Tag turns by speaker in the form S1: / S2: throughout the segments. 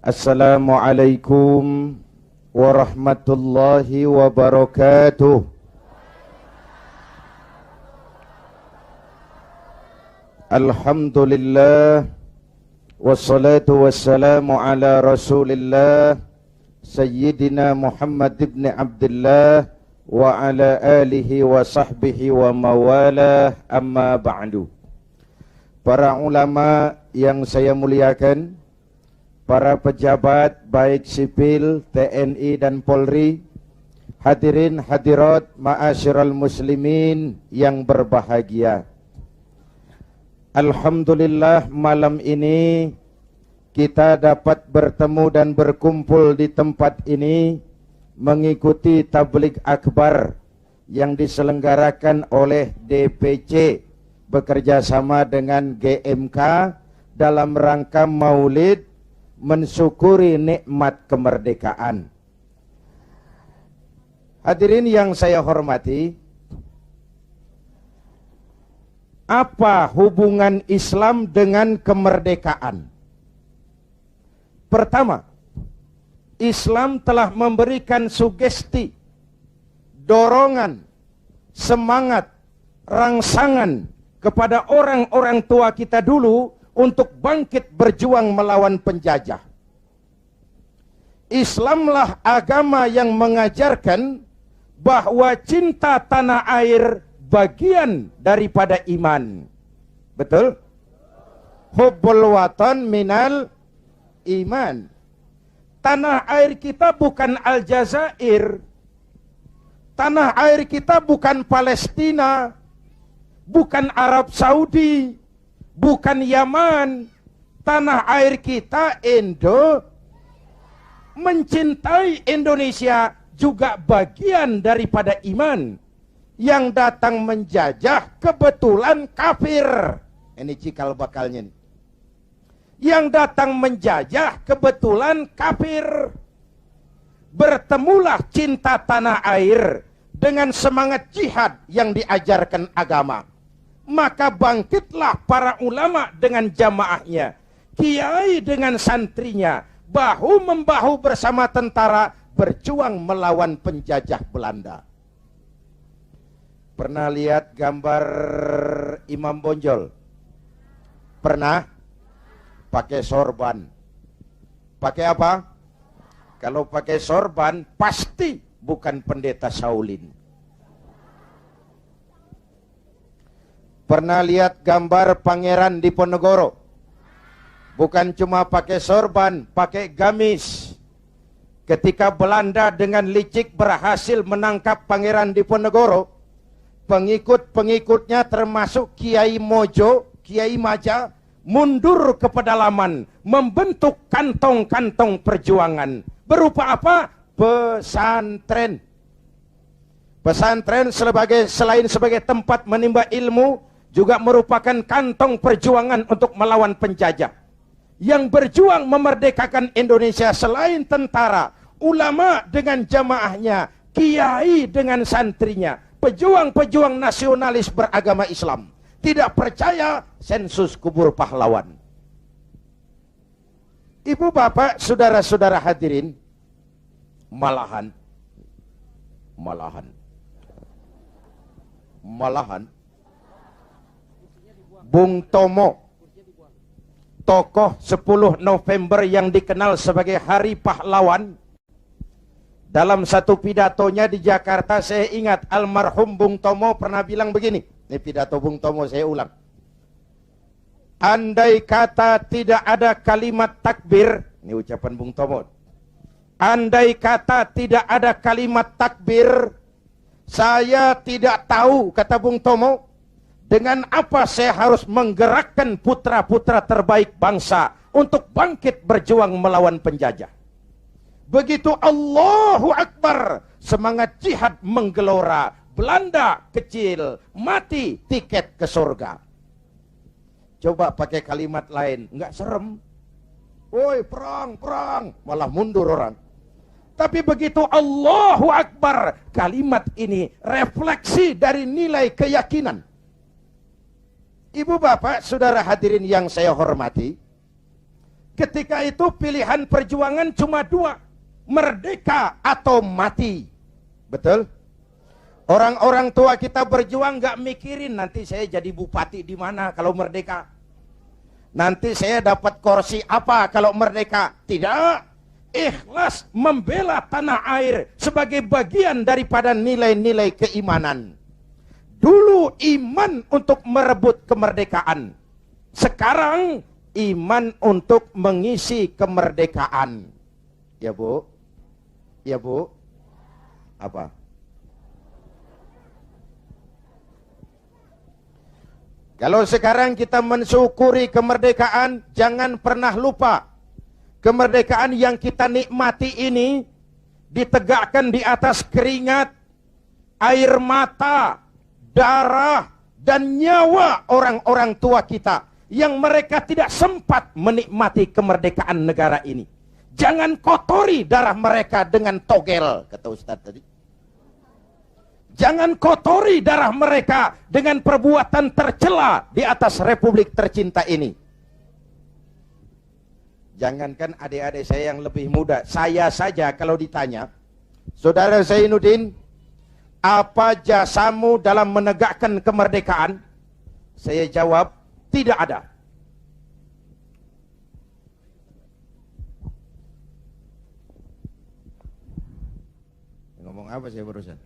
S1: Assalamualaikum warahmatullahi wabarakatuh. Alhamdulillah, wassalatu wassalamu ala rasulillah Sayyidina Muhammad ibn Abdullah wa ala alihi wa sahbihi wa mawalah, amma ba'du. Para ulama yang saya muliakan, para pejabat baik sipil, TNI dan Polri, hadirin hadirat ma'asyiral muslimin yang berbahagia. Alhamdulillah, malam ini kita dapat bertemu dan berkumpul di tempat ini mengikuti tabligh akbar yang diselenggarakan oleh DPC bekerja sama dengan GMK dalam rangka Maulid mensyukuri nikmat kemerdekaan. Hadirin yang saya hormati, apa hubungan Islam dengan kemerdekaan? Pertama, Islam telah memberikan sugesti, dorongan, semangat, rangsangan kepada orang-orang tua kita dulu untuk bangkit berjuang melawan penjajah. Islamlah agama yang mengajarkan bahwa cinta tanah air bagian daripada iman. Betul? Hubbul watan minal iman. Tanah air kita bukan Aljazair. Tanah air kita bukan Palestina, bukan Arab Saudi, bukan Yaman. Tanah air kita mencintai Indonesia juga bagian daripada iman. Yang datang menjajah kebetulan kafir. Ini cikal bakalnya nih. Yang datang menjajah kebetulan kafir. Bertemulah cinta tanah air dengan semangat jihad yang diajarkan agama. Maka bangkitlah para ulama dengan jamaahnya, kiai dengan santrinya, bahu-membahu bersama tentara berjuang melawan penjajah Belanda. Pernah lihat gambar Imam Bonjol? Pernah? Pakai sorban. Pakai apa? Kalau pakai sorban pasti bukan pendeta Shaolin. Pernah lihat gambar Pangeran Diponegoro? Bukan cuma pakai sorban, pakai gamis. Ketika Belanda dengan licik berhasil menangkap Pangeran Diponegoro, pengikut-pengikutnya termasuk Kiai Mojo, Kiai Maja, mundur ke pedalaman, membentuk kantong-kantong perjuangan. Berupa apa? Pesantren. Pesantren selain sebagai tempat menimba ilmu, juga merupakan kantong perjuangan untuk melawan penjajah. Yang berjuang memerdekakan Indonesia selain tentara, ulama dengan jamaahnya, kiai dengan santrinya, pejuang-pejuang nasionalis beragama Islam. Tidak percaya sensus kubur pahlawan. Ibu bapak, saudara-saudara hadirin, malahan Bung Tomo, tokoh 10 November yang dikenal sebagai Hari Pahlawan, dalam satu pidatonya di Jakarta, saya ingat almarhum Bung Tomo pernah bilang begini. Ini pidato Bung Tomo, saya ulang. Andai kata tidak ada kalimat takbir, ini ucapan Bung Tomo. Andai kata tidak ada kalimat takbir, saya tidak tahu, kata Bung Tomo, dengan apa saya harus menggerakkan putra-putra terbaik bangsa untuk bangkit berjuang melawan penjajah. Begitu Allahu Akbar, semangat jihad menggelora. Belanda kecil, mati tiket ke surga. Coba pakai kalimat lain, nggak serem. Woi, perang, perang, malah mundur orang. Tapi begitu Allahu Akbar, kalimat ini refleksi dari nilai keyakinan. Ibu bapak, saudara hadirin yang saya hormati, Ketika itu pilihan perjuangan cuma dua, merdeka atau mati. Betul? Orang-orang tua kita berjuang gak mikirin nanti saya jadi bupati di mana kalau merdeka. Nanti saya dapat kursi apa kalau merdeka. Tidak. Ikhlas membela tanah air sebagai bagian daripada nilai-nilai keimanan. Dulu iman untuk merebut kemerdekaan. Sekarang iman untuk mengisi kemerdekaan. Ya Bu? Ya Bu? Apa? Kalau sekarang kita mensyukuri kemerdekaan, jangan pernah lupa. Kemerdekaan yang kita nikmati ini ditegakkan di atas keringat, air mata, darah, dan nyawa orang-orang tua kita yang mereka tidak sempat menikmati kemerdekaan negara ini. Jangan kotori darah mereka dengan togel, kata Ustaz tadi. Jangan kotori darah mereka dengan perbuatan tercela di atas republik tercinta ini. Jangankan adik-adik saya yang lebih muda, saya saja kalau ditanya, Saudara Zainuddin, apa jasamu dalam menegakkan kemerdekaan? Saya jawab, tidak ada. Ngomong apa saya barusan?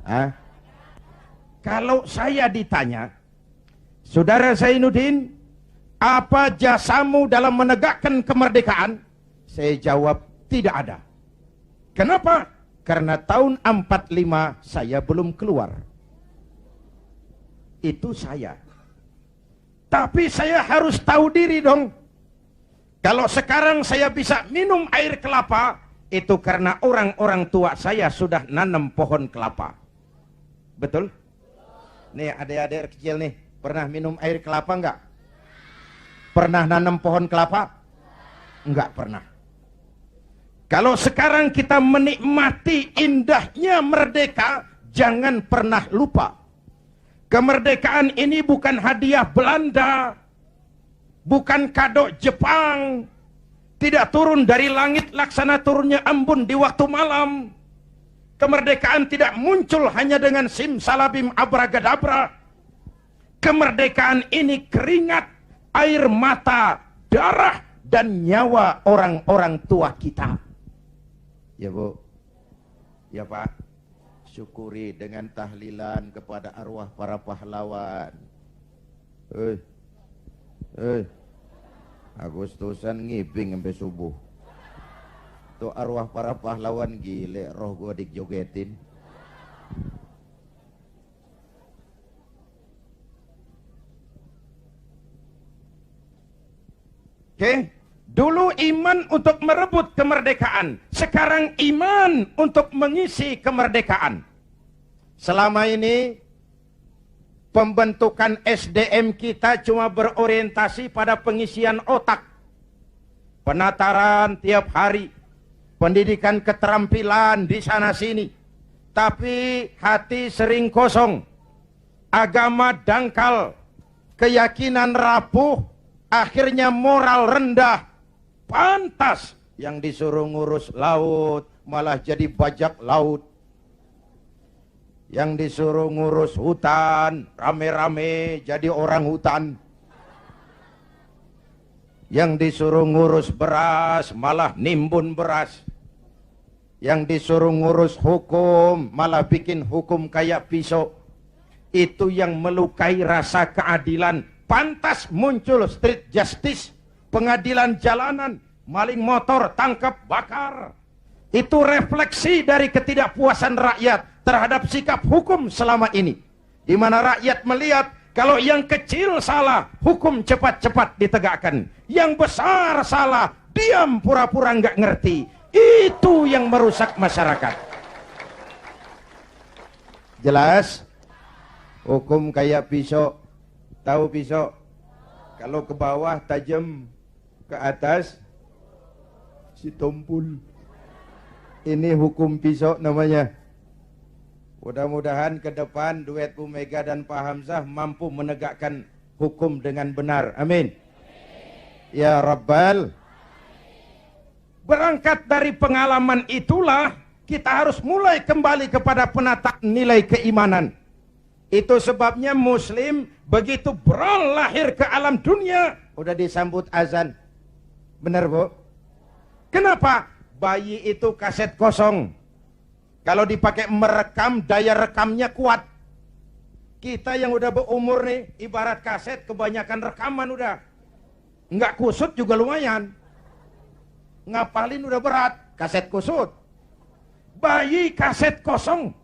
S1: Hah? Kalau saya ditanya, Saudara Zainuddin, apa jasamu dalam menegakkan kemerdekaan? Saya jawab, tidak ada. Kenapa? Karena tahun 45 saya belum keluar. Itu saya. Tapi saya harus tahu diri dong. Kalau sekarang saya bisa minum air kelapa, itu karena orang-orang tua saya sudah nanam pohon kelapa. Betul? Nih adik-adik kecil nih, pernah minum air kelapa enggak? Pernah nanam pohon kelapa? Enggak pernah. Kalau sekarang kita menikmati indahnya merdeka, jangan pernah lupa. Kemerdekaan ini bukan hadiah Belanda, bukan kado Jepang, tidak turun dari langit laksana turunnya embun di waktu malam. Kemerdekaan tidak muncul hanya dengan simsalabim abragadabra. Kemerdekaan ini keringat, air mata, darah, dan nyawa orang-orang tua kita. Ya Bu, ya Pak, syukuri dengan tahlilan kepada arwah para pahlawan. Agustusan ngibing sampai subuh. Tuh arwah para pahlawan gile, roh gua dijogetin. Oke, dulu iman untuk merebut kemerdekaan, sekarang iman untuk mengisi kemerdekaan. Selama ini pembentukan SDM kita cuma berorientasi pada pengisian otak, penataran tiap hari, pendidikan keterampilan di sana sini, tapi hati sering kosong, agama dangkal, keyakinan rapuh, akhirnya moral rendah. Pantas yang disuruh ngurus laut malah jadi bajak laut, yang disuruh ngurus hutan rame-rame jadi orang hutan, yang disuruh ngurus beras malah nimbun beras, yang disuruh ngurus hukum malah bikin hukum kayak pisau. Itu yang melukai rasa keadilan. Pantas muncul street justice, pengadilan jalanan, maling motor tangkap bakar. Itu refleksi dari ketidakpuasan rakyat terhadap sikap hukum selama ini, di mana rakyat melihat kalau yang kecil salah, hukum cepat-cepat ditegakkan, yang besar salah, diam pura-pura nggak ngerti. Itu yang merusak masyarakat. Jelas? Hukum kayak pisau. Tahu pisau? Kalau ke bawah tajam, ke atas si tumpul. Ini hukum pisau namanya. Mudah-mudahan ke depan duet Bu Mega dan Pak Hamzah mampu menegakkan hukum dengan benar. Amin. Ya Rabbal. Berangkat dari pengalaman itulah kita harus mulai kembali kepada penataan nilai keimanan. Itu sebabnya Muslim begitu beral lahir ke alam dunia udah disambut azan. Benar Bu? Kenapa? Bayi itu kaset kosong. Kalau dipakai merekam, daya rekamnya kuat. Kita yang udah berumur nih, ibarat kaset kebanyakan rekaman udah. Nggak kusut juga lumayan. Ngapalin udah berat, kaset kusut. Bayi kaset kosong.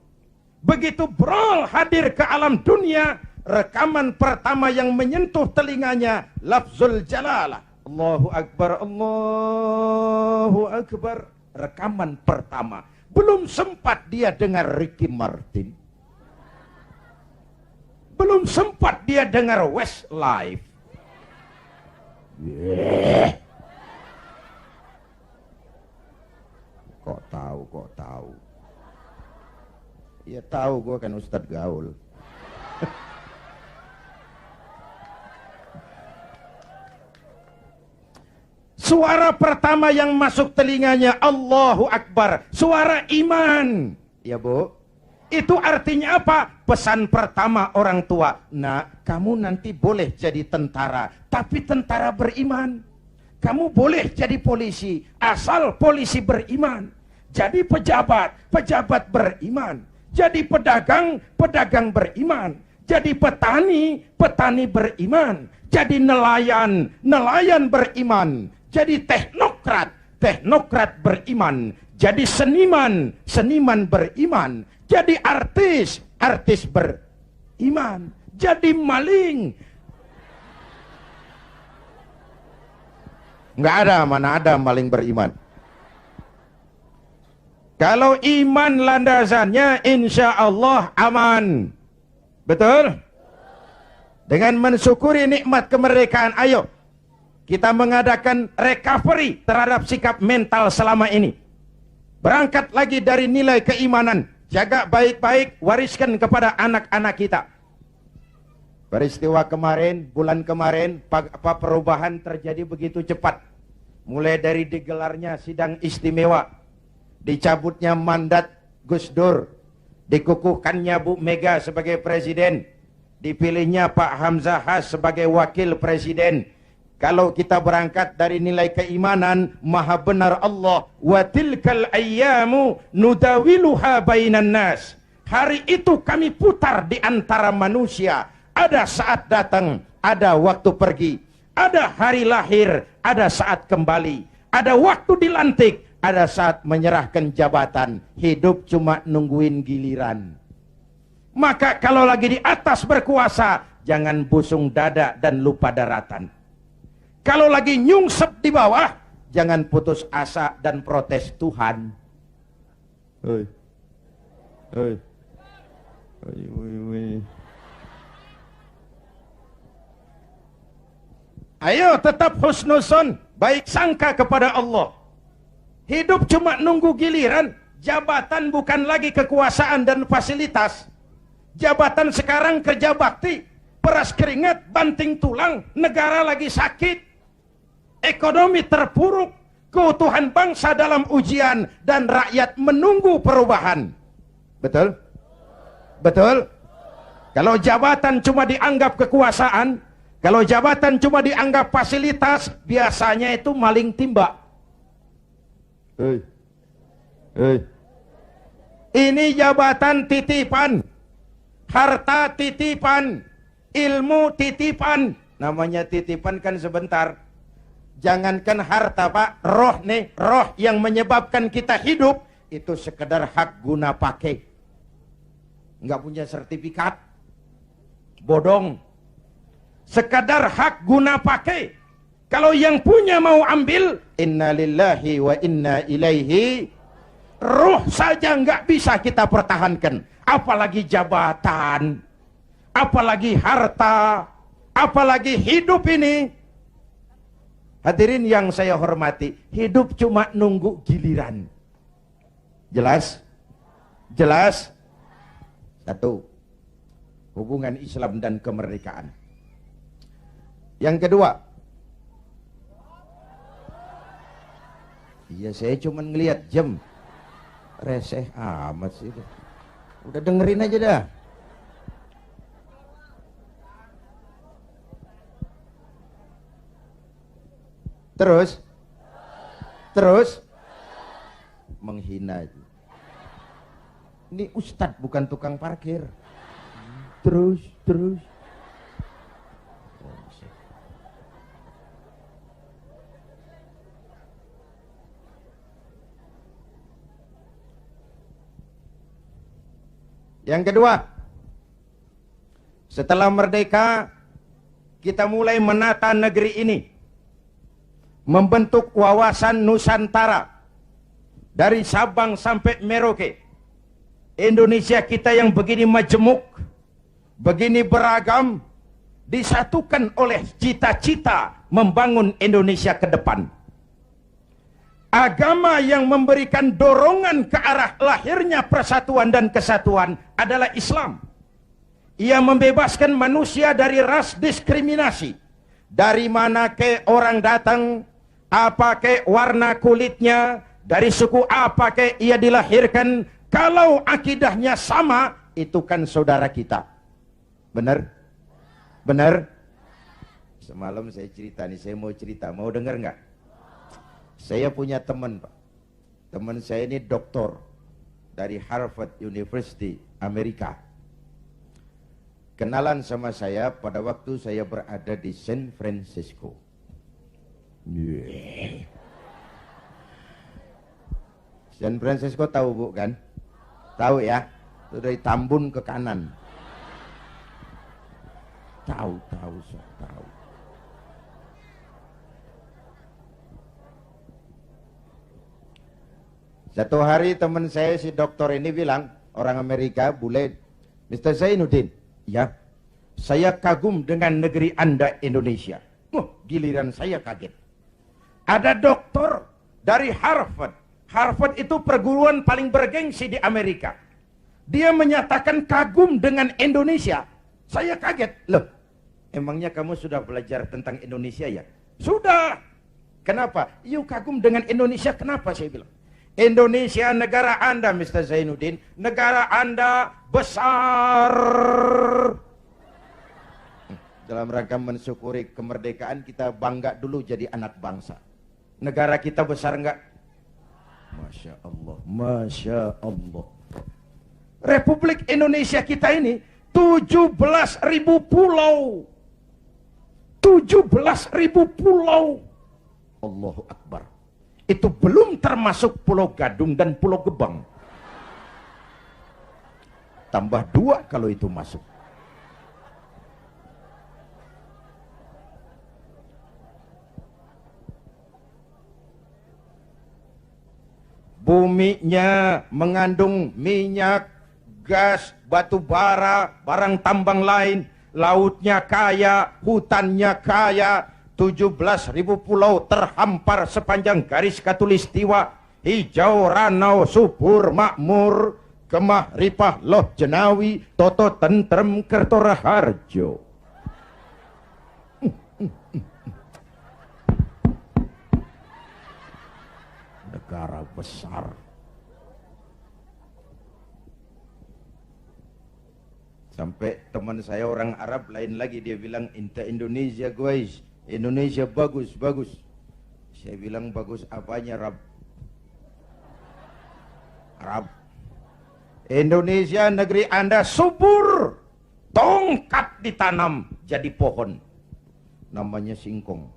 S1: Begitu beral hadir ke alam dunia, rekaman pertama yang menyentuh telinganya, lafzul jalalah. Allahu Akbar, Allahu Akbar. Rekaman pertama. Belum sempat dia dengar Ricky Martin. Belum sempat dia dengar Westlife. Yeah. Kok tahu? Ya tahu, gue kan Ustadz Gaul. Suara pertama yang masuk telinganya Allahu Akbar, suara iman. Ya Bu, itu artinya apa? Pesan pertama orang tua, nak, kamu nanti boleh jadi tentara, tapi tentara beriman. Kamu boleh jadi polisi, asal polisi beriman. Jadi pejabat, pejabat beriman. Jadi pedagang, pedagang beriman. Jadi petani, petani beriman. Jadi nelayan, nelayan beriman. Jadi teknokrat, teknokrat beriman. Jadi seniman, seniman beriman. Jadi artis, artis beriman. Jadi maling. Nggak ada, mana ada maling beriman. Kalau iman landasannya insya Allah aman. Betul? Dengan mensyukuri nikmat kemerdekaan, ayo kita mengadakan recovery terhadap sikap mental selama ini. Berangkat lagi dari nilai keimanan. Jaga baik-baik, wariskan kepada anak-anak kita. Peristiwa kemarin, bulan kemarin, apa perubahan terjadi begitu cepat. Mulai dari digelarnya sidang istimewa, dicabutnya mandat Gus Dur, dikukuhkannya Bu Mega sebagai presiden, dipilihnya Pak Hamzah Has sebagai wakil presiden. Kalau kita berangkat dari nilai keimanan, maha benar Allah, wa tilkal ayyamu nudawiluha bainan nas. Hari itu kami putar di antara manusia. Ada saat datang, ada waktu pergi. Ada hari lahir, ada saat kembali. Ada waktu dilantik, ada saat menyerahkan jabatan. Hidup cuma nungguin giliran. Maka kalau lagi di atas berkuasa, jangan busung dada dan lupa daratan. Kalau lagi nyungsep di bawah, jangan putus asa dan protes Tuhan. Hei. Hei. Ayo tetap husnuzon, baik sangka kepada Allah. Hidup cuma nunggu giliran. Jabatan bukan lagi kekuasaan dan fasilitas. Jabatan sekarang kerja bakti, peras keringat, banting tulang, negara lagi sakit. Ekonomi terpuruk, keutuhan bangsa dalam ujian, dan rakyat menunggu perubahan. Betul? Betul? Kalau jabatan cuma dianggap kekuasaan, kalau jabatan cuma dianggap fasilitas, biasanya itu maling timba. Hei. Hei. Ini jabatan titipan, harta titipan, ilmu titipan. Namanya titipan kan sebentar. Jangankan harta Pak, roh nih, roh yang menyebabkan kita hidup, itu sekedar hak guna pakai. Nggak punya sertifikat, bodong. Sekedar hak guna pakai. Kalau yang punya mau ambil, inna lillahi wa inna ilaihi. Ruh saja nggak bisa kita pertahankan, apalagi jabatan, apalagi harta, apalagi hidup ini. Hadirin yang saya hormati, hidup cuma nunggu giliran. Jelas? Jelas? Satu, hubungan Islam dan kemerdekaan. Yang kedua, Iya, saya cuma ngelihat jam. Reseh amat sih. Udah dengerin aja dah. Terus menghina itu. Ini ustadz bukan tukang parkir. Terus. Yang kedua, setelah merdeka, kita mulai menata negeri ini, membentuk wawasan Nusantara dari Sabang sampai Merauke. Indonesia kita yang begini majemuk, begini beragam, disatukan oleh cita-cita membangun Indonesia ke depan. Agama yang memberikan dorongan ke arah lahirnya persatuan dan kesatuan adalah Islam. Ia membebaskan manusia dari ras diskriminasi. Dari mana ke orang datang, apa ke warna kulitnya, dari suku apa ke ia dilahirkan, kalau akidahnya sama, itu kan saudara kita. Benar? Benar? Semalam saya cerita nih, saya mau cerita, mau dengar nggak? Saya punya teman, Pak. Teman saya ini doktor dari Harvard University, Amerika. Kenalan sama saya pada waktu saya berada di San Francisco. San Francisco tahu Bu kan? Tahu ya? Itu dari Tambun ke kanan. Tahu. Satu hari teman saya si dokter ini bilang, orang Amerika, bule, Mr. Zainuddin, ya, saya kagum dengan negeri Anda Indonesia. Giliran saya kaget. Ada dokter dari Harvard. Harvard itu perguruan paling bergengsi di Amerika. Dia menyatakan kagum dengan Indonesia. Saya kaget. Loh, emangnya kamu sudah belajar tentang Indonesia ya? Sudah. Kenapa? You kagum dengan Indonesia, kenapa saya bilang? Indonesia negara Anda, Mr. Zainuddin. Negara Anda besar. Dalam rangka mensyukuri kemerdekaan, kita bangga dulu jadi anak bangsa. Negara kita besar enggak? Masya Allah, Masya Allah. Republik Indonesia kita ini 17.000 pulau. 17.000 pulau. Allahu Akbar. Itu belum termasuk Pulau Gadung dan Pulau Gebang. Tambah 2 kalau itu masuk. Buminya mengandung minyak, gas, batu bara, barang tambang lain. Lautnya kaya, hutannya kaya. 17.000 pulau terhampar sepanjang garis khatulistiwa. Hijau, ranau, subur, makmur, kemah, ripah, loh, jenawi, toto, tentrem, kertora, harjo. Negara besar. Sampai teman saya orang Arab lain lagi, dia bilang, "Inta Indonesia guys, Indonesia bagus." Saya bilang, bagus apanya, Arab? Indonesia negeri Anda subur, tongkat ditanam jadi pohon, namanya singkong.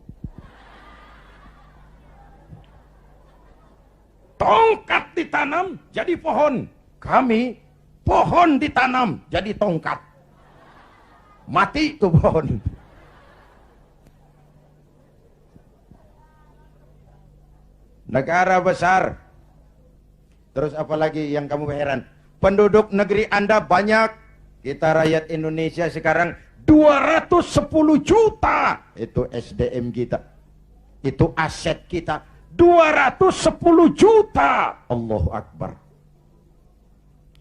S1: Tongkat ditanam jadi pohon, kami pohon ditanam jadi tongkat, mati tuh pohon. Negara besar. Terus apalagi yang kamu heran? Penduduk negeri Anda banyak. Kita rakyat Indonesia sekarang 210 juta. Itu SDM kita. Itu aset kita. 210 juta. Allahu Akbar.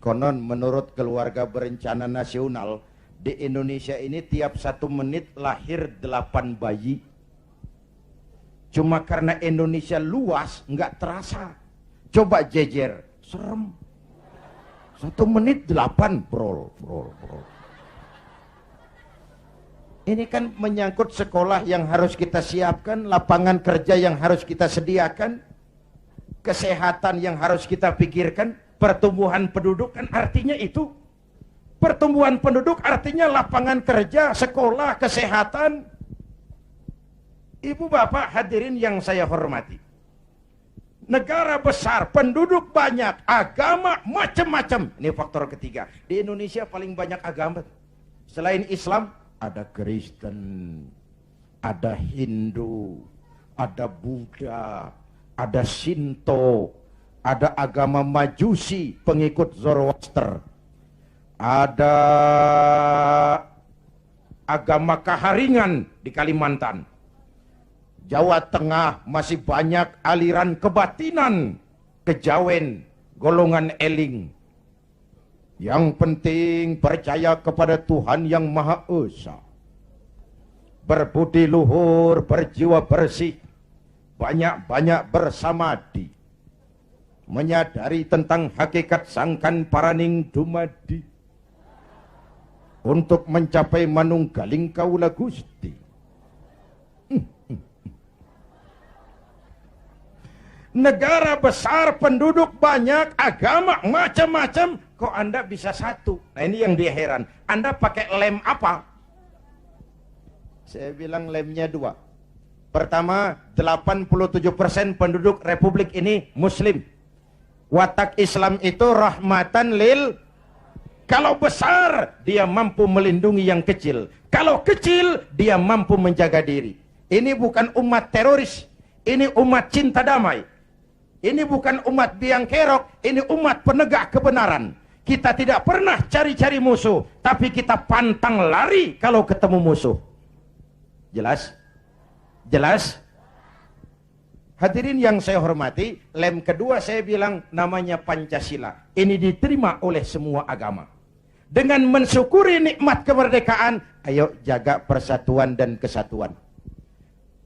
S1: Konon menurut Keluarga Berencana Nasional, di Indonesia ini tiap 1 menit lahir 8 bayi. Cuma karena Indonesia luas, nggak terasa. Coba jejer, serem. 1 menit 8, brol. Ini kan menyangkut sekolah yang harus kita siapkan, lapangan kerja yang harus kita sediakan, kesehatan yang harus kita pikirkan, pertumbuhan penduduk kan artinya itu. Pertumbuhan penduduk artinya lapangan kerja, sekolah, kesehatan. Ibu bapak hadirin yang saya hormati. Negara besar, penduduk banyak, agama macam-macam. Ini faktor ketiga. Di Indonesia paling banyak agama. Selain Islam, ada Kristen, ada Hindu, ada Buddha, ada Shinto, ada agama Majusi, pengikut Zoroaster, ada agama Kaharingan di Kalimantan. Jawa Tengah masih banyak aliran kebatinan, kejawen, golongan eling. Yang penting percaya kepada Tuhan yang Maha Esa. Berbudi luhur, berjiwa bersih, banyak-banyak bersamadi. Menyadari tentang hakikat sangkan paraning dumadi. Untuk mencapai manunggaling kaula Gusti. Negara besar, penduduk banyak, agama macam-macam, kok Anda bisa satu? Nah ini yang dia heran. Anda pakai lem apa? Saya bilang lemnya 2. Pertama, 87% penduduk Republik ini Muslim. Watak Islam itu rahmatan lil. Kalau besar, dia mampu melindungi yang kecil. Kalau kecil, dia mampu menjaga diri. Ini bukan umat teroris. Ini umat cinta damai. Ini bukan umat biang kerok, ini umat penegak kebenaran. Kita tidak pernah cari-cari musuh, tapi kita pantang lari kalau ketemu musuh. Jelas? Jelas? Hadirin yang saya hormati, lem kedua saya bilang namanya Pancasila. Ini diterima oleh semua agama. Dengan mensyukuri nikmat kemerdekaan, ayo jaga persatuan dan kesatuan.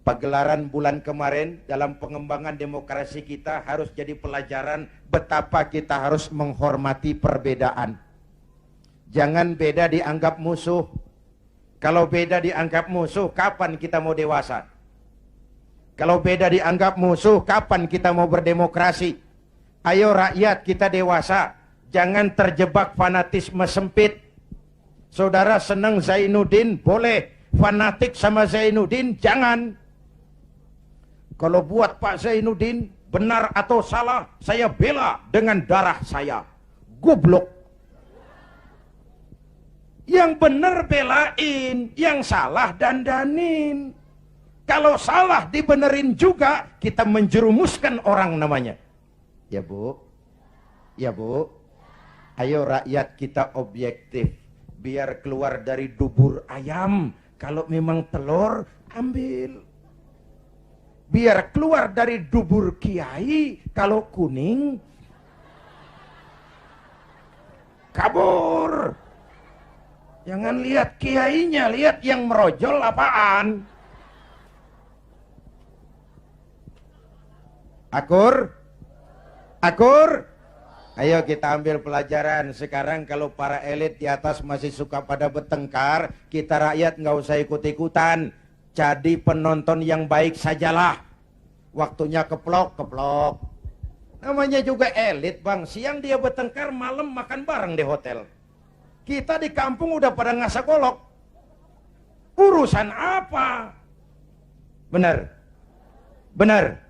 S1: Pagelaran bulan kemarin dalam pengembangan demokrasi kita harus jadi pelajaran betapa kita harus menghormati perbedaan. Jangan beda dianggap musuh. Kalau beda dianggap musuh, kapan kita mau dewasa? Kalau beda dianggap musuh, kapan kita mau berdemokrasi? Ayo rakyat kita dewasa. Jangan terjebak fanatisme sempit. Saudara senang Zainuddin, boleh. Fanatik sama Zainuddin, jangan. Kalau buat Pak Zainuddin benar atau salah, saya bela dengan darah saya. Goblok. Yang benar belain, yang salah dandanin. Kalau salah dibenerin juga, kita menjerumuskan orang namanya. Ya Bu, ya Bu, ayo rakyat kita objektif. Biar keluar dari dubur ayam. Kalau memang telur, ambil. Biar keluar dari dubur kiai, kalau kuning, kabur. Jangan lihat kiainya, lihat yang merojol apaan. Akur? Akur? Ayo kita ambil pelajaran. Sekarang kalau para elit di atas masih suka pada bertengkar, kita rakyat nggak usah ikut-ikutan. Jadi penonton yang baik sajalah. Waktunya keplok. Namanya juga elit bang. Siang dia bertengkar, malam makan bareng di hotel. Kita di kampung udah pada ngasak golok. Urusan apa? Benar? Benar?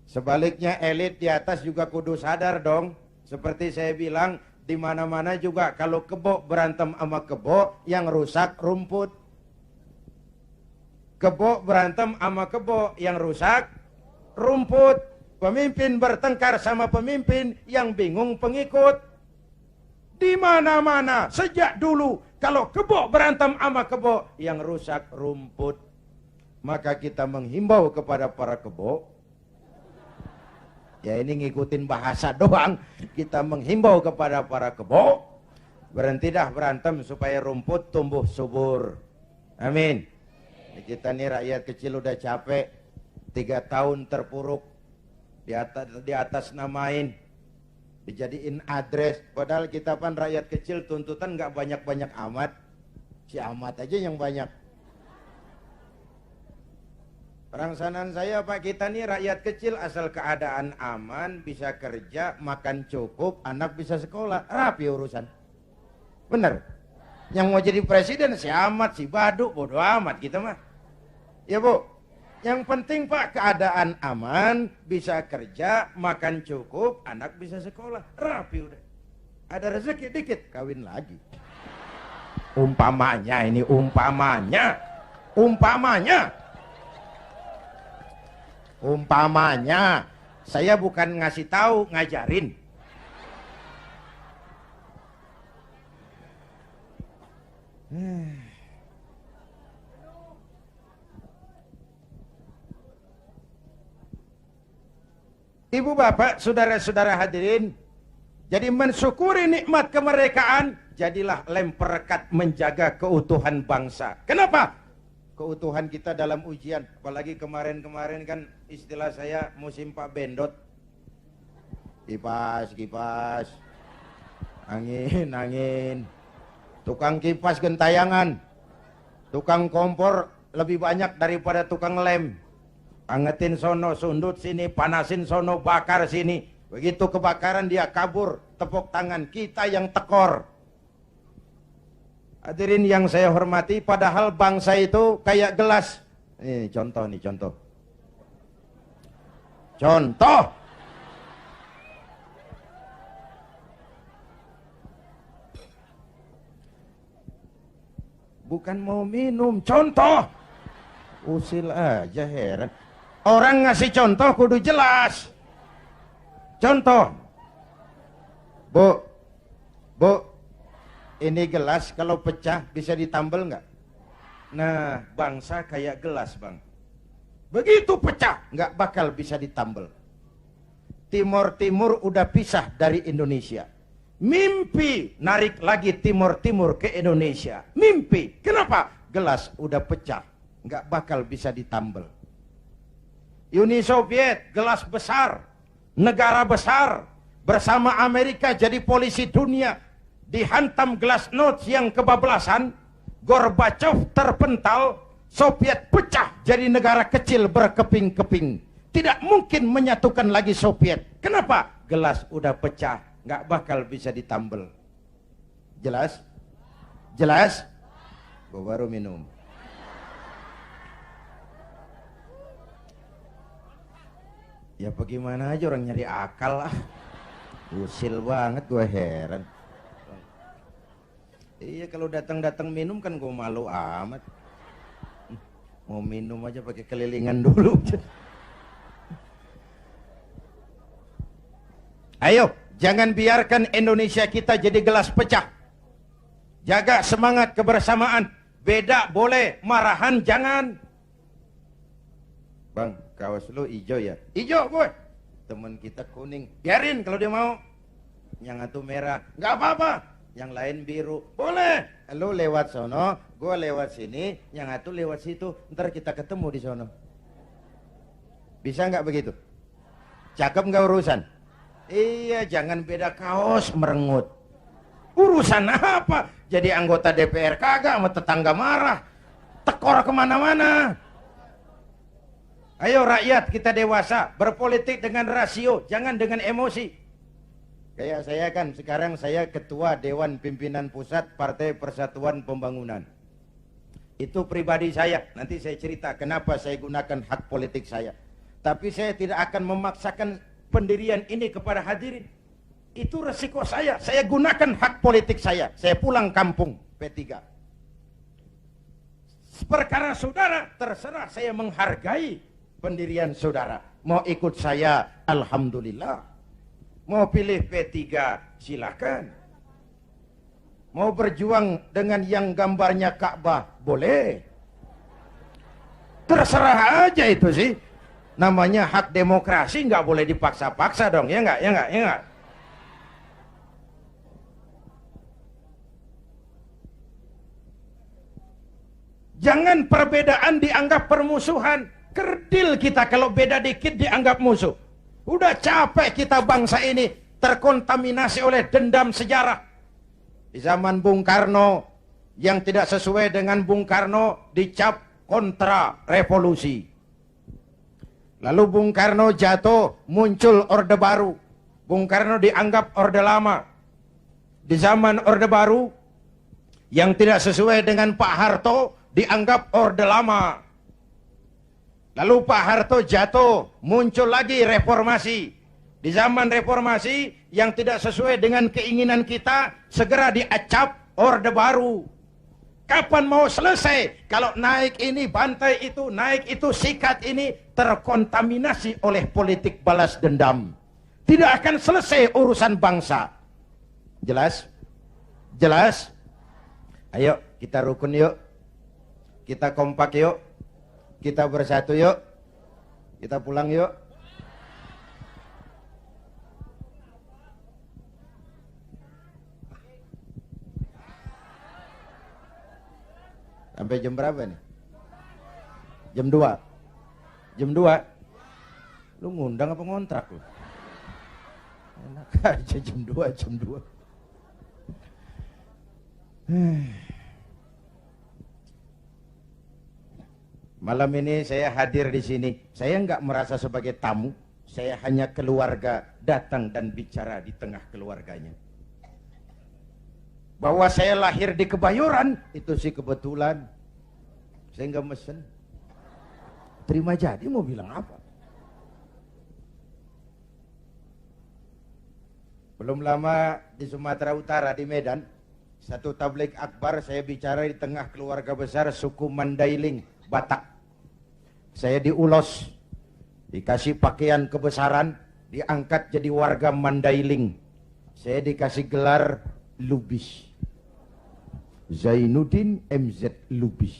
S1: Sebaliknya elit di atas juga kudu sadar dong. Seperti saya bilang, di mana-mana juga kalau kebo berantem sama kebo, yang rusak rumput. Kebo berantem sama kebo, yang rusak rumput. Pemimpin bertengkar sama pemimpin, yang bingung pengikut. Di mana-mana sejak dulu kalau kebo berantem sama kebo, yang rusak rumput. Maka kita menghimbau kepada para kebo. Ya ini ngikutin bahasa doang. Kita menghimbau kepada para kebo, berhenti dah berantem supaya rumput tumbuh subur. Amin. Kita nih rakyat kecil udah capek. 3 tahun terpuruk, di atas namain, dijadiin address. Padahal kita kan rakyat kecil, tuntutan nggak banyak-banyak amat. Si Ahmad aja yang banyak. Perangsanan saya Pak, kita nih rakyat kecil, asal keadaan aman, bisa kerja, makan cukup, anak bisa sekolah, rapi urusan. Bener? Yang mau jadi presiden si Ahmad, si Baduk, bodo amat kita mah. Ya Bu, yang penting Pak, keadaan aman, bisa kerja, makan cukup, anak bisa sekolah, rapi udah. Ada rezeki dikit, kawin lagi. Umpamanya ini, umpamanya. Saya bukan ngasih tahu, ngajarin. Ibu bapak, saudara-saudara hadirin, jadi mensyukuri nikmat kemerdekaan, jadilah lem perekat menjaga keutuhan bangsa. Kenapa? Keutuhan kita dalam ujian. Apalagi kemarin-kemarin kan istilah saya musim Pak Bendot. Kipas, angin. Tukang kipas gentayangan, tukang kompor lebih banyak daripada tukang lem. Angetin sono, sundut sini, panasin sono, bakar sini. Begitu kebakaran dia kabur, tepuk tangan, kita yang tekor. Hadirin yang saya hormati, padahal bangsa itu kayak gelas. Ini contoh. Bukan mau minum, contoh. Usil aja, heran. Orang ngasih contoh kudu jelas. Contoh. Bu, ini gelas kalau pecah bisa ditambal nggak? Nah, bangsa kayak gelas Bang. Begitu pecah, nggak bakal bisa ditambal. Timur udah pisah dari Indonesia. Mimpi narik lagi Timur ke Indonesia. Mimpi. Kenapa? Gelas udah pecah, nggak bakal bisa ditambal. Uni Soviet, gelas besar, negara besar, bersama Amerika jadi polisi dunia, dihantam glasnost yang kebablasan, Gorbachev terpental, Soviet pecah jadi negara kecil berkeping-keping. Tidak mungkin menyatukan lagi Soviet. Kenapa? Gelas udah pecah, nggak bakal bisa ditambal. Jelas? Gue baru minum. Ya bagaimana aja, orang nyari akal lah. Usil banget, gue heran. Iya, kalau datang minum kan gue malu amat. Mau minum aja pakai kelilingan dulu. Ayo, jangan biarkan Indonesia kita jadi gelas pecah. Jaga semangat kebersamaan. Beda boleh, marahan jangan. Bang, kaos lu hijau ya? Hijau boy. Temen kita kuning, biarin kalau dia mau. Yang satu merah, nggak apa-apa. Yang lain biru, boleh. Lu lewat sono, gua lewat sini, yang satu lewat situ. Ntar kita ketemu di sono. Bisa nggak begitu? Cakep nggak urusan? Iya, jangan beda kaos merengut. Urusan apa? Jadi anggota DPR kagak, sama tetangga marah. Tekor kemana-mana. Ayo rakyat, kita dewasa, berpolitik dengan rasio, jangan dengan emosi. Kayak saya kan, sekarang saya ketua Dewan Pimpinan Pusat Partai Persatuan Pembangunan. Itu pribadi saya, nanti saya cerita kenapa saya gunakan hak politik saya. Tapi saya tidak akan memaksakan pendirian ini kepada hadirin. Itu resiko saya gunakan hak politik saya pulang kampung P3. Perkara saudara, terserah, saya menghargai pendirian saudara. Mau ikut saya, alhamdulillah. Mau pilih P3, silakan. Mau berjuang dengan yang gambarnya Ka'bah, boleh. Terserah aja itu sih. Namanya hak demokrasi, nggak boleh dipaksa-paksa dong, ya nggak. Jangan perbedaan dianggap permusuhan. Kerdil kita kalau beda dikit dianggap musuh. Udah capek kita bangsa ini terkontaminasi oleh dendam sejarah. Di zaman Bung Karno, yang tidak sesuai dengan Bung Karno dicap kontra revolusi. Lalu Bung Karno jatuh, muncul Orde Baru. Bung Karno dianggap Orde Lama. Di zaman Orde Baru, yang tidak sesuai dengan Pak Harto dianggap Orde Lama. Lalu Pak Harto jatuh, muncul lagi reformasi. Di zaman reformasi, yang tidak sesuai dengan keinginan kita segera diacap Orde Baru. Kapan mau selesai? Kalau naik ini, bantai itu, naik itu, sikat ini, terkontaminasi oleh politik balas dendam. Tidak akan selesai urusan bangsa. Jelas? Jelas? Ayo, kita rukun yuk. Kita kompak yuk. Kita bersatu yuk. Kita pulang yuk. Sampai jam berapa nih? Jam 2. Jam 2. Lu ngundang apa ngontrak lu? Enak aja jam 2, jam 2. Malam ini saya hadir di sini. Saya nggak merasa sebagai tamu. Saya hanya keluarga datang dan bicara di tengah keluarganya. Bahwa saya lahir di Kebayoran, itu sih kebetulan. Saya nggak mesen. Terima jadi mau bilang apa? Belum lama di Sumatera Utara, di Medan, satu tabligh akbar saya bicara di tengah keluarga besar suku Mandailing, Batak. Saya diulos, dikasih pakaian kebesaran, diangkat jadi warga Mandailing. Saya dikasih gelar Lubis. Zainuddin MZ Lubis.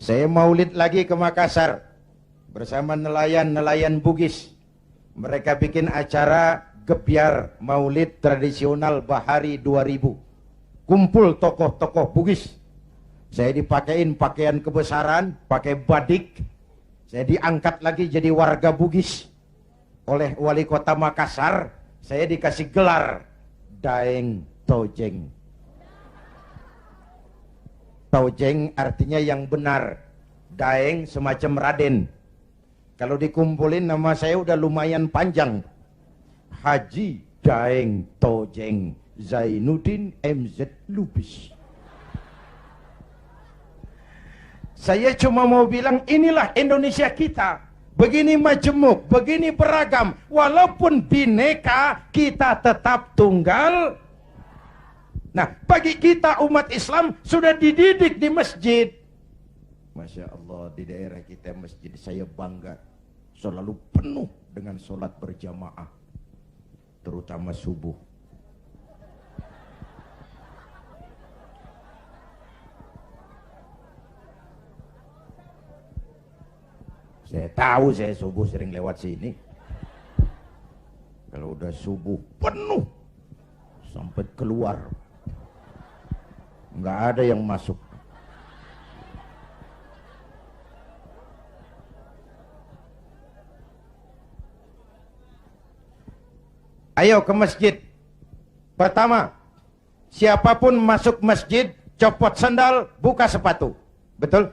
S1: Saya maulid lagi ke Makassar bersama nelayan-nelayan Bugis. Mereka bikin acara gebyar maulid tradisional Bahari 2000. Kumpul tokoh-tokoh Bugis. Saya dipakein pakaian kebesaran, pakai badik. Saya diangkat lagi jadi warga Bugis oleh wali kota Makassar. Saya dikasih gelar Daeng Tojeng. Tojeng artinya yang benar. Daeng semacam Raden. Kalau dikumpulin nama saya udah lumayan panjang. Haji Daeng Tojeng Zainuddin MZ Lubis. Saya cuma mau bilang inilah Indonesia kita. Begini majemuk, begini beragam. Walaupun bineka, kita tetap tunggal. Nah, bagi kita umat Islam sudah dididik di masjid. Masya Allah, di daerah kita masjid saya bangga. Selalu penuh dengan sholat berjamaah. Terutama subuh. Saya tahu saya subuh sering lewat sini. Kalau udah subuh penuh. Sampai keluar. Nggak ada yang masuk. Ayo ke masjid. Pertama, siapapun masuk masjid, copot sandal, buka sepatu. Betul?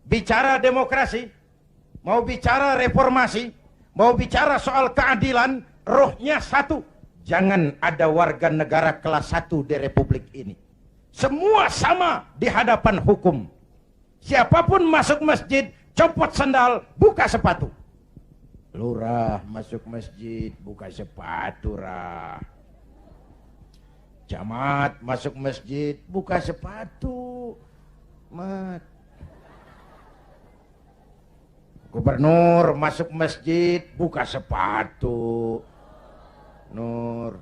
S1: Bicara demokrasi, mau bicara reformasi, mau bicara soal keadilan, rohnya satu. Jangan ada warga negara kelas 1 di republik ini. Semua sama di hadapan hukum. Siapapun masuk masjid, copot sandal, buka sepatu. Lurah masuk masjid, buka sepatu, rah. Camat masuk masjid, buka sepatu. Mat. Gubernur masuk masjid, buka sepatu. Nur.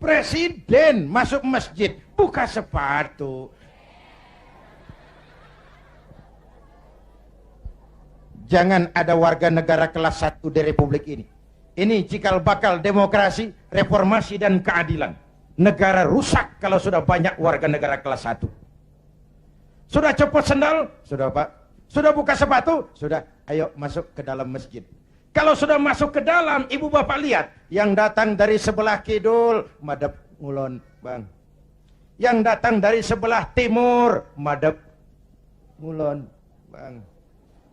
S1: Presiden masuk masjid, buka sepatu. Jangan ada warga negara kelas 1 di republik ini. Ini cikal bakal demokrasi, reformasi dan keadilan. Negara rusak kalau sudah banyak warga negara kelas 1. Sudah copot sendal? Sudah Pak. Sudah buka sepatu? Sudah. Ayo masuk ke dalam masjid. Kalau sudah masuk ke dalam, ibu bapak lihat. Yang datang dari sebelah kidul, madep ngulon bang. Yang datang dari sebelah timur, madep ngulon bang.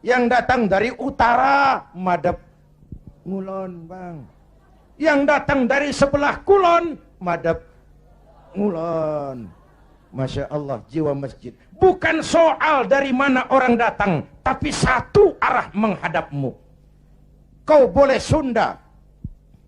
S1: Yang datang dari utara, madep ngulon bang. Yang datang dari sebelah kulon, madep ngulon. Masya Allah, jiwa masjid. Bukan soal dari mana orang datang, tapi satu arah menghadapmu. Kau boleh Sunda,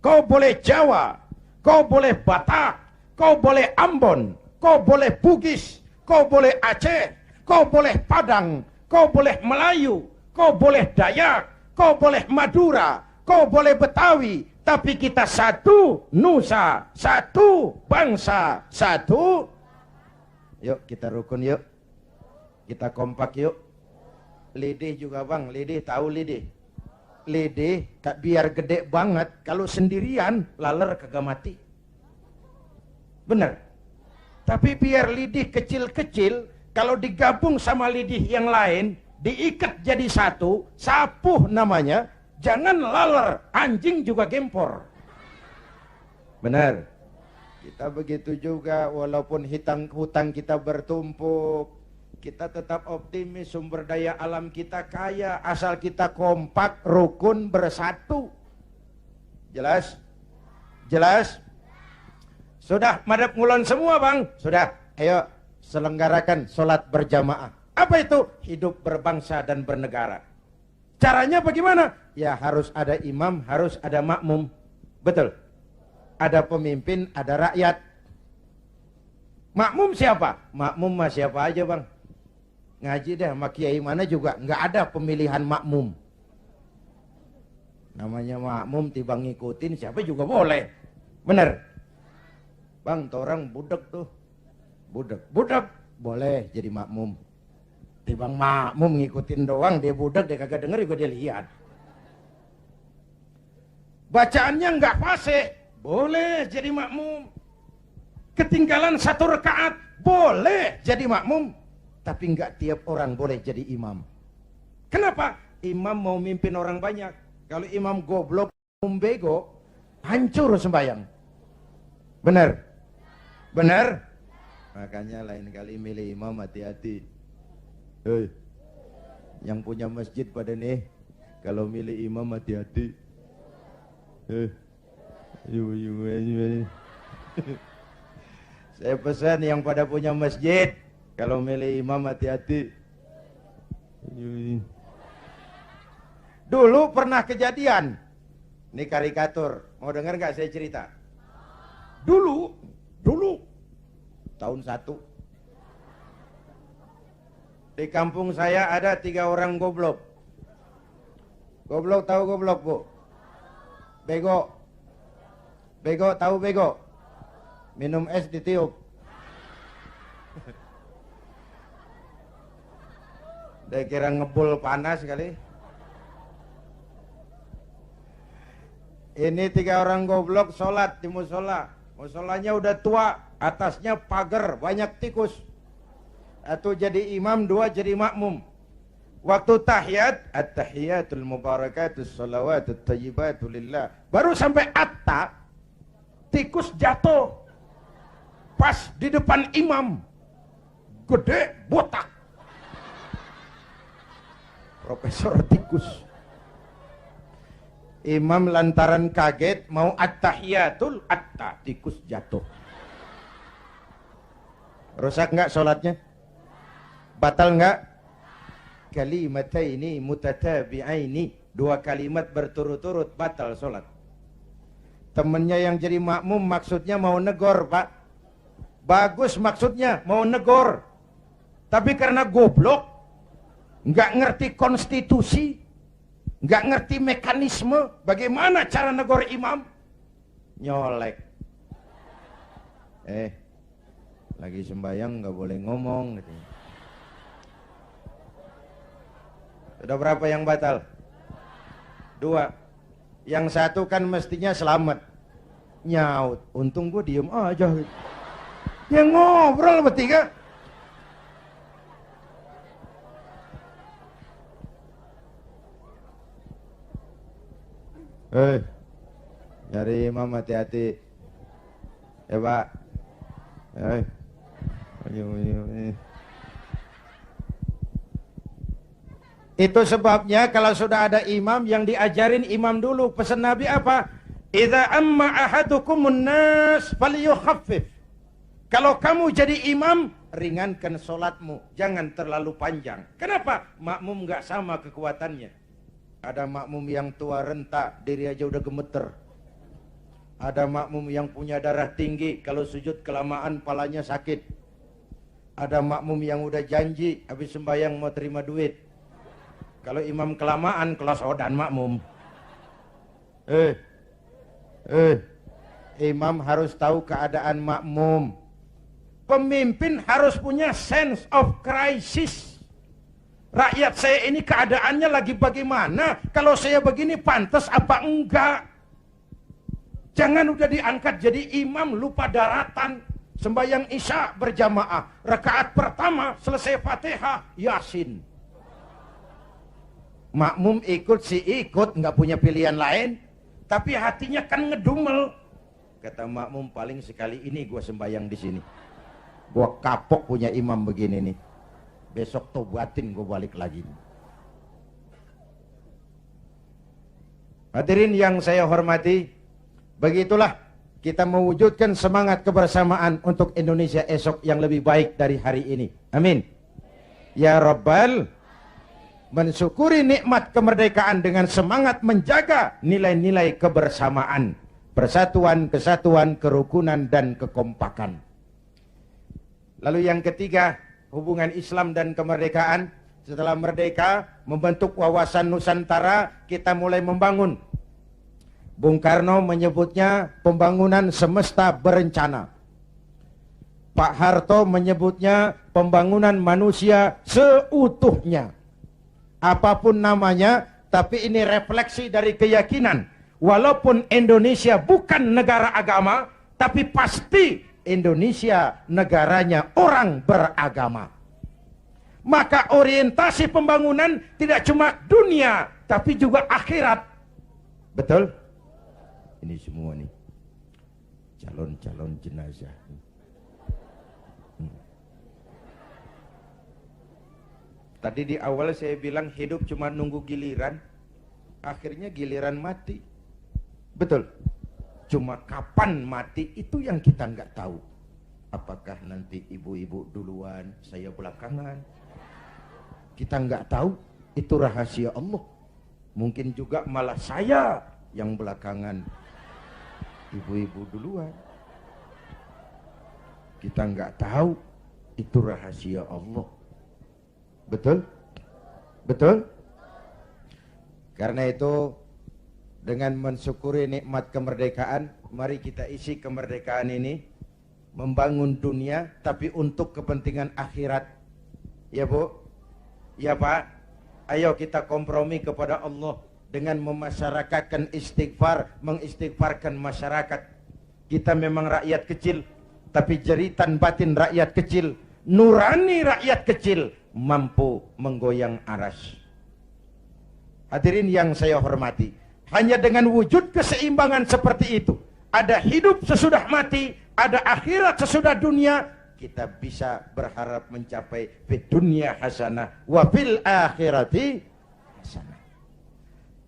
S1: kau boleh Jawa, kau boleh Batak, kau boleh Ambon, kau boleh Bugis, kau boleh Aceh, kau boleh Padang, kau boleh Melayu, kau boleh Dayak, kau boleh Madura, kau boleh Betawi, tapi kita satu nusa, satu bangsa, satu. Yuk kita rukun yuk. Kita kompak yuk. Lidih juga bang, lidih tahu lidih. Lidih biar gede banget, kalau sendirian laler kagak mati. Bener. Tapi biar lidih kecil-kecil, kalau digabung sama lidih yang lain, diikat jadi satu, sapuh namanya, jangan laler, anjing juga gempor. Bener. Kita begitu juga, walaupun hutang kita bertumpuk, kita tetap optimis, sumber daya alam kita kaya, asal kita kompak, rukun, bersatu. Jelas? Jelas? Sudah madep ngulon semua bang? Sudah, ayo selenggarakan sholat berjamaah. Apa itu? Hidup berbangsa dan bernegara. Caranya bagaimana? Ya harus ada imam, harus ada makmum. Betul? Ada pemimpin, ada rakyat. Makmum siapa? Makmum mah siapa aja bang. Ngaji deh sama kiai mana juga nggak ada pemilihan makmum. Namanya makmum tiba ngikutin siapa juga boleh. Bener? Bang, tuh orang budak tuh. Budak boleh jadi makmum. Tibang makmum ngikutin doang, dia budak, dia kagak denger juga dia lihat. Bacaannya nggak fasih, boleh jadi makmum. Ketinggalan satu rakaat, boleh jadi makmum. Tapi nggak tiap orang boleh jadi imam. Kenapa? Imam mau mimpin orang banyak. Kalau imam goblok, bego, hancur sembahyang. Bener? Bener? Makanya lain kali milih imam hati-hati. Hei, yang punya masjid pada nih, kalau milih imam hati-hati. Saya pesan yang pada punya masjid, kalau milih imam hati-hati. Dulu pernah kejadian, ini karikatur, mau dengar nggak saya cerita? Dulu, tahun 1. Di kampung saya ada 3 orang goblok. Goblok tahu goblok bu? Bego. Bego tahu bego? Minum es ditiup. Dia kira ngebul panas kali. Ini 3 orang goblok sholat di musola. Musolanya udah tua, atasnya pagar, banyak tikus. 1 jadi imam, 2 jadi makmum. Waktu tahiyat, at-tahiyatul mubarakatus salawatut tayyibatu lillah. Baru sampai atta, tikus jatuh. Pas di depan imam. Gede, botak. Profesor tikus. Imam lantaran kaget mau at-tahiyatul, atta, tikus jatuh. Rusak nggak sholatnya? Batal nggak? Kalimataini mutatabi'aini, 2 kalimat berturut-turut batal sholat. Temennya yang jadi makmum maksudnya mau negor pak. Bagus maksudnya mau negor. Tapi karena goblok, nggak ngerti konstitusi, nggak ngerti mekanisme bagaimana cara negor imam, nyolek. Lagi sembahyang nggak boleh ngomong gitu. Sudah berapa yang batal? 2. Yang 1 kan mestinya selamat. Nyaut. Untung gue diem aja. Dia ngobrol bertiga. Nyari imam hati-hati. Ya Pak. Itu sebabnya kalau sudah ada imam yang diajarin imam dulu. Pesan Nabi apa? Idza amma ahadukumun nas falyukhaffif. Kalau kamu jadi imam, ringankan solatmu, jangan terlalu panjang. Kenapa? Makmum nggak sama kekuatannya. Ada makmum yang tua renta, diri aja udah gemeter. Ada makmum yang punya darah tinggi, kalau sujud kelamaan palanya sakit. Ada makmum yang udah janji habis sembahyang mau terima duit. Kalau imam kelamaan, kelas odan makmum. Imam harus tahu keadaan makmum. Pemimpin harus punya sense of crisis. Rakyat saya ini keadaannya lagi bagaimana? Kalau saya begini pantas apa enggak? Jangan udah diangkat jadi imam lupa daratan. Sembahyang Isya berjamaah. Rakaat pertama selesai Fatihah, Yasin. Makmum ikut si ikut, nggak punya pilihan lain, tapi hatinya kan ngedumel. Kata makmum, paling sekali ini gua sembahyang di sini. Gua kapok punya imam begini nih. Besok tobatin gua balik lagi. Hadirin yang saya hormati, begitulah kita mewujudkan semangat kebersamaan untuk Indonesia esok yang lebih baik dari hari ini. Amin. Ya Rabbal. Mensyukuri nikmat kemerdekaan dengan semangat menjaga nilai-nilai kebersamaan, persatuan, kesatuan, kerukunan, dan kekompakan. Lalu yang ketiga, hubungan Islam dan kemerdekaan. Setelah merdeka, membentuk wawasan Nusantara, kita mulai membangun. Bung Karno menyebutnya pembangunan semesta berencana. Pak Harto menyebutnya pembangunan manusia seutuhnya. Apapun namanya, tapi ini refleksi dari keyakinan. Walaupun Indonesia bukan negara agama, tapi pasti Indonesia negaranya orang beragama. Maka orientasi pembangunan tidak cuma dunia, tapi juga akhirat. Betul? Ini semua nih calon-calon jenazah. Tadi di awal saya bilang hidup cuma nunggu giliran, akhirnya giliran mati. Betul? Cuma kapan mati itu yang kita nggak tahu. Apakah nanti ibu-ibu duluan, saya belakangan? Kita nggak tahu, itu rahasia Allah. Mungkin juga malah saya yang belakangan, ibu-ibu duluan. Kita nggak tahu, itu rahasia Allah. Betul? Betul? Karena itu, dengan mensyukuri nikmat kemerdekaan, mari kita isi kemerdekaan ini membangun dunia, tapi untuk kepentingan akhirat. Ya Bu? Ya Pak? Ayo kita kompromi kepada Allah dengan memasyarakatkan istighfar, mengistighfarkan masyarakat. Kita memang rakyat kecil, tapi jeritan batin rakyat kecil, nurani rakyat kecil, mampu menggoyang aras. Hadirin yang saya hormati, hanya dengan wujud keseimbangan seperti itu, ada hidup sesudah mati, ada akhirat sesudah dunia, kita bisa berharap mencapai fid dunya hasanah wa fil akhirati hasanah.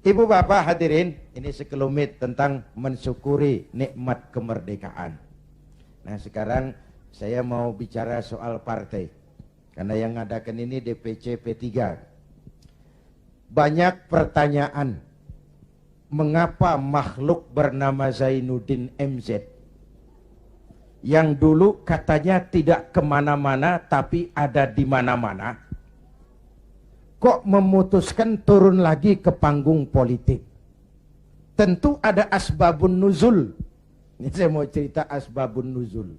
S1: Ibu bapak hadirin, ini sekelumit tentang mensyukuri nikmat kemerdekaan. Nah sekarang saya mau bicara soal partai. Karena yang ngadakan ini DPC P3. Banyak pertanyaan. Mengapa makhluk bernama Zainuddin MZ, yang dulu katanya tidak kemana-mana tapi ada di mana-mana, kok memutuskan turun lagi ke panggung politik? Tentu ada asbabun nuzul. Ini saya mau cerita asbabun nuzul.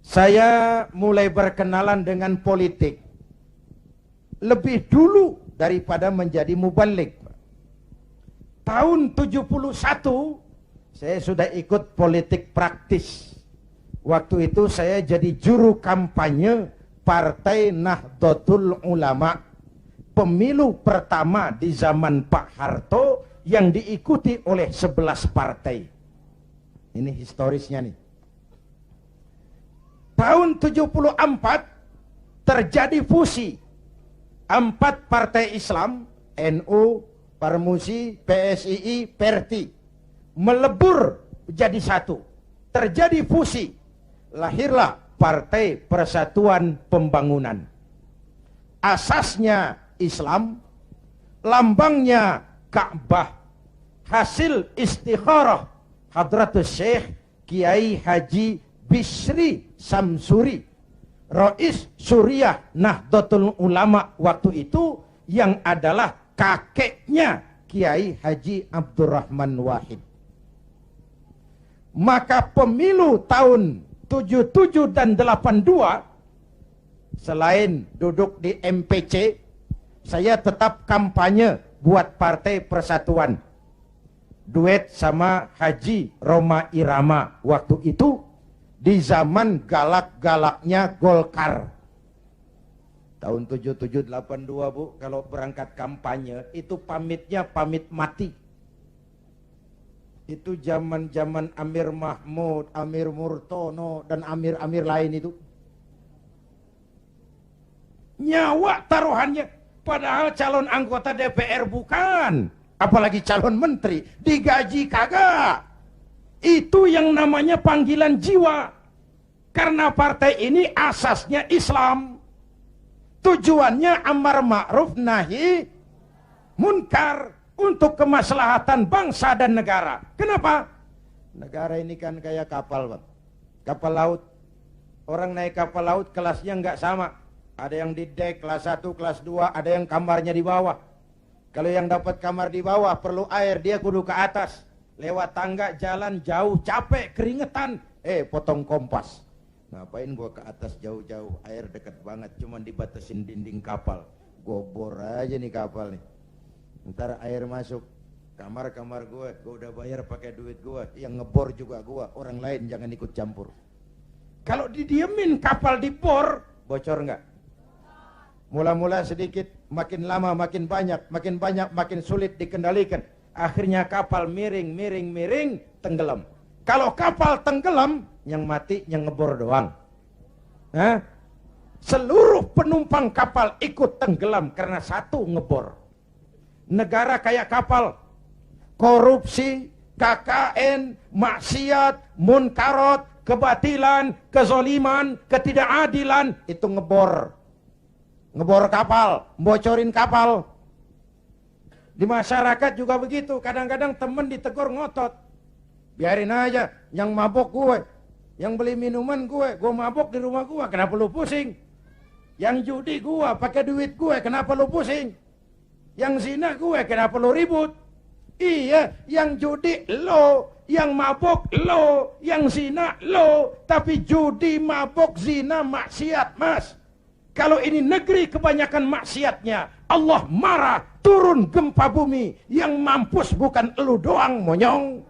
S1: Saya mulai berkenalan dengan politik lebih dulu daripada menjadi mubalik. Tahun 71 saya sudah ikut politik praktis. Waktu itu saya jadi juru kampanye Partai Nahdlatul Ulama. Pemilu pertama di zaman Pak Harto yang diikuti oleh 11 partai. Ini historisnya nih. Tahun 74 terjadi fusi 4 partai Islam, NU, Parmusi, PSII, Perti, melebur jadi satu. Terjadi fusi. Lahirlah Partai Persatuan Pembangunan. Asasnya Islam, lambangnya Ka'bah, hasil istikharah Hadratus Syekh Kiai Haji Bisri Samsuri, Rais Suriah Nahdlatul Ulama waktu itu, yang adalah kakeknya Kiai Haji Abdurrahman Wahid. Maka pemilu tahun 77 dan 82, selain duduk di MPC, saya tetap kampanye buat Partai Persatuan. Duet sama Haji Roma Irama waktu itu, di zaman galak-galaknya Golkar. Tahun 77-82 Bu, kalau berangkat kampanye itu pamitnya pamit mati. Itu zaman-zaman Amir Mahmud, Amir Murtono, dan Amir-Amir lain itu. Nyawa taruhannya, padahal calon anggota DPR bukan, apalagi calon menteri, digaji kagak. Itu yang namanya panggilan jiwa. Karena partai ini asasnya Islam. Tujuannya amar ma'ruf nahi munkar, untuk kemaslahatan bangsa dan negara. Kenapa? Negara ini kan kayak kapal, Bang. Kapal laut. Orang naik kapal laut kelasnya nggak sama. Ada yang di dek kelas 1, kelas 2, ada yang kamarnya di bawah. Kalau yang dapat kamar di bawah perlu air, dia kudu ke atas. Lewat tangga, jalan jauh, capek, keringetan. Potong kompas. Ngapain gua ke atas jauh-jauh, air dekat banget, cuman dibatasin dinding kapal. Gua bor aja nih kapal nih. Ntar air masuk kamar-kamar gua udah bayar pakai duit gua, yang ngebor juga gua, orang lain jangan ikut campur. Kalau didiemin kapal dibor, bocor nggak? Mula-mula sedikit, makin lama makin banyak, makin sulit dikendalikan. Akhirnya kapal miring, tenggelam. Kalau kapal tenggelam, yang mati yang ngebor doang. Hah? Seluruh penumpang kapal ikut tenggelam karena satu ngebor. Negara kayak kapal, korupsi, KKN, maksiat, munkarot, kebatilan, kezoliman, ketidakadilan, itu ngebor kapal, bocorin kapal. Di masyarakat juga begitu, kadang-kadang temen ditegur ngotot, biarin aja, yang mabok gue, yang beli minuman gue mabok di rumah gue, kenapa lu pusing? Yang judi gue, pakai duit gue, kenapa lu pusing? Yang zina gue, kenapa lo ribut? Iya, yang judi lo, yang mabok lo, yang zina lo, tapi judi, mabok, zina, maksiat, Mas. Kalau ini negeri kebanyakan maksiatnya, Allah marah, turun gempa bumi, yang mampus bukan elu doang, monyong.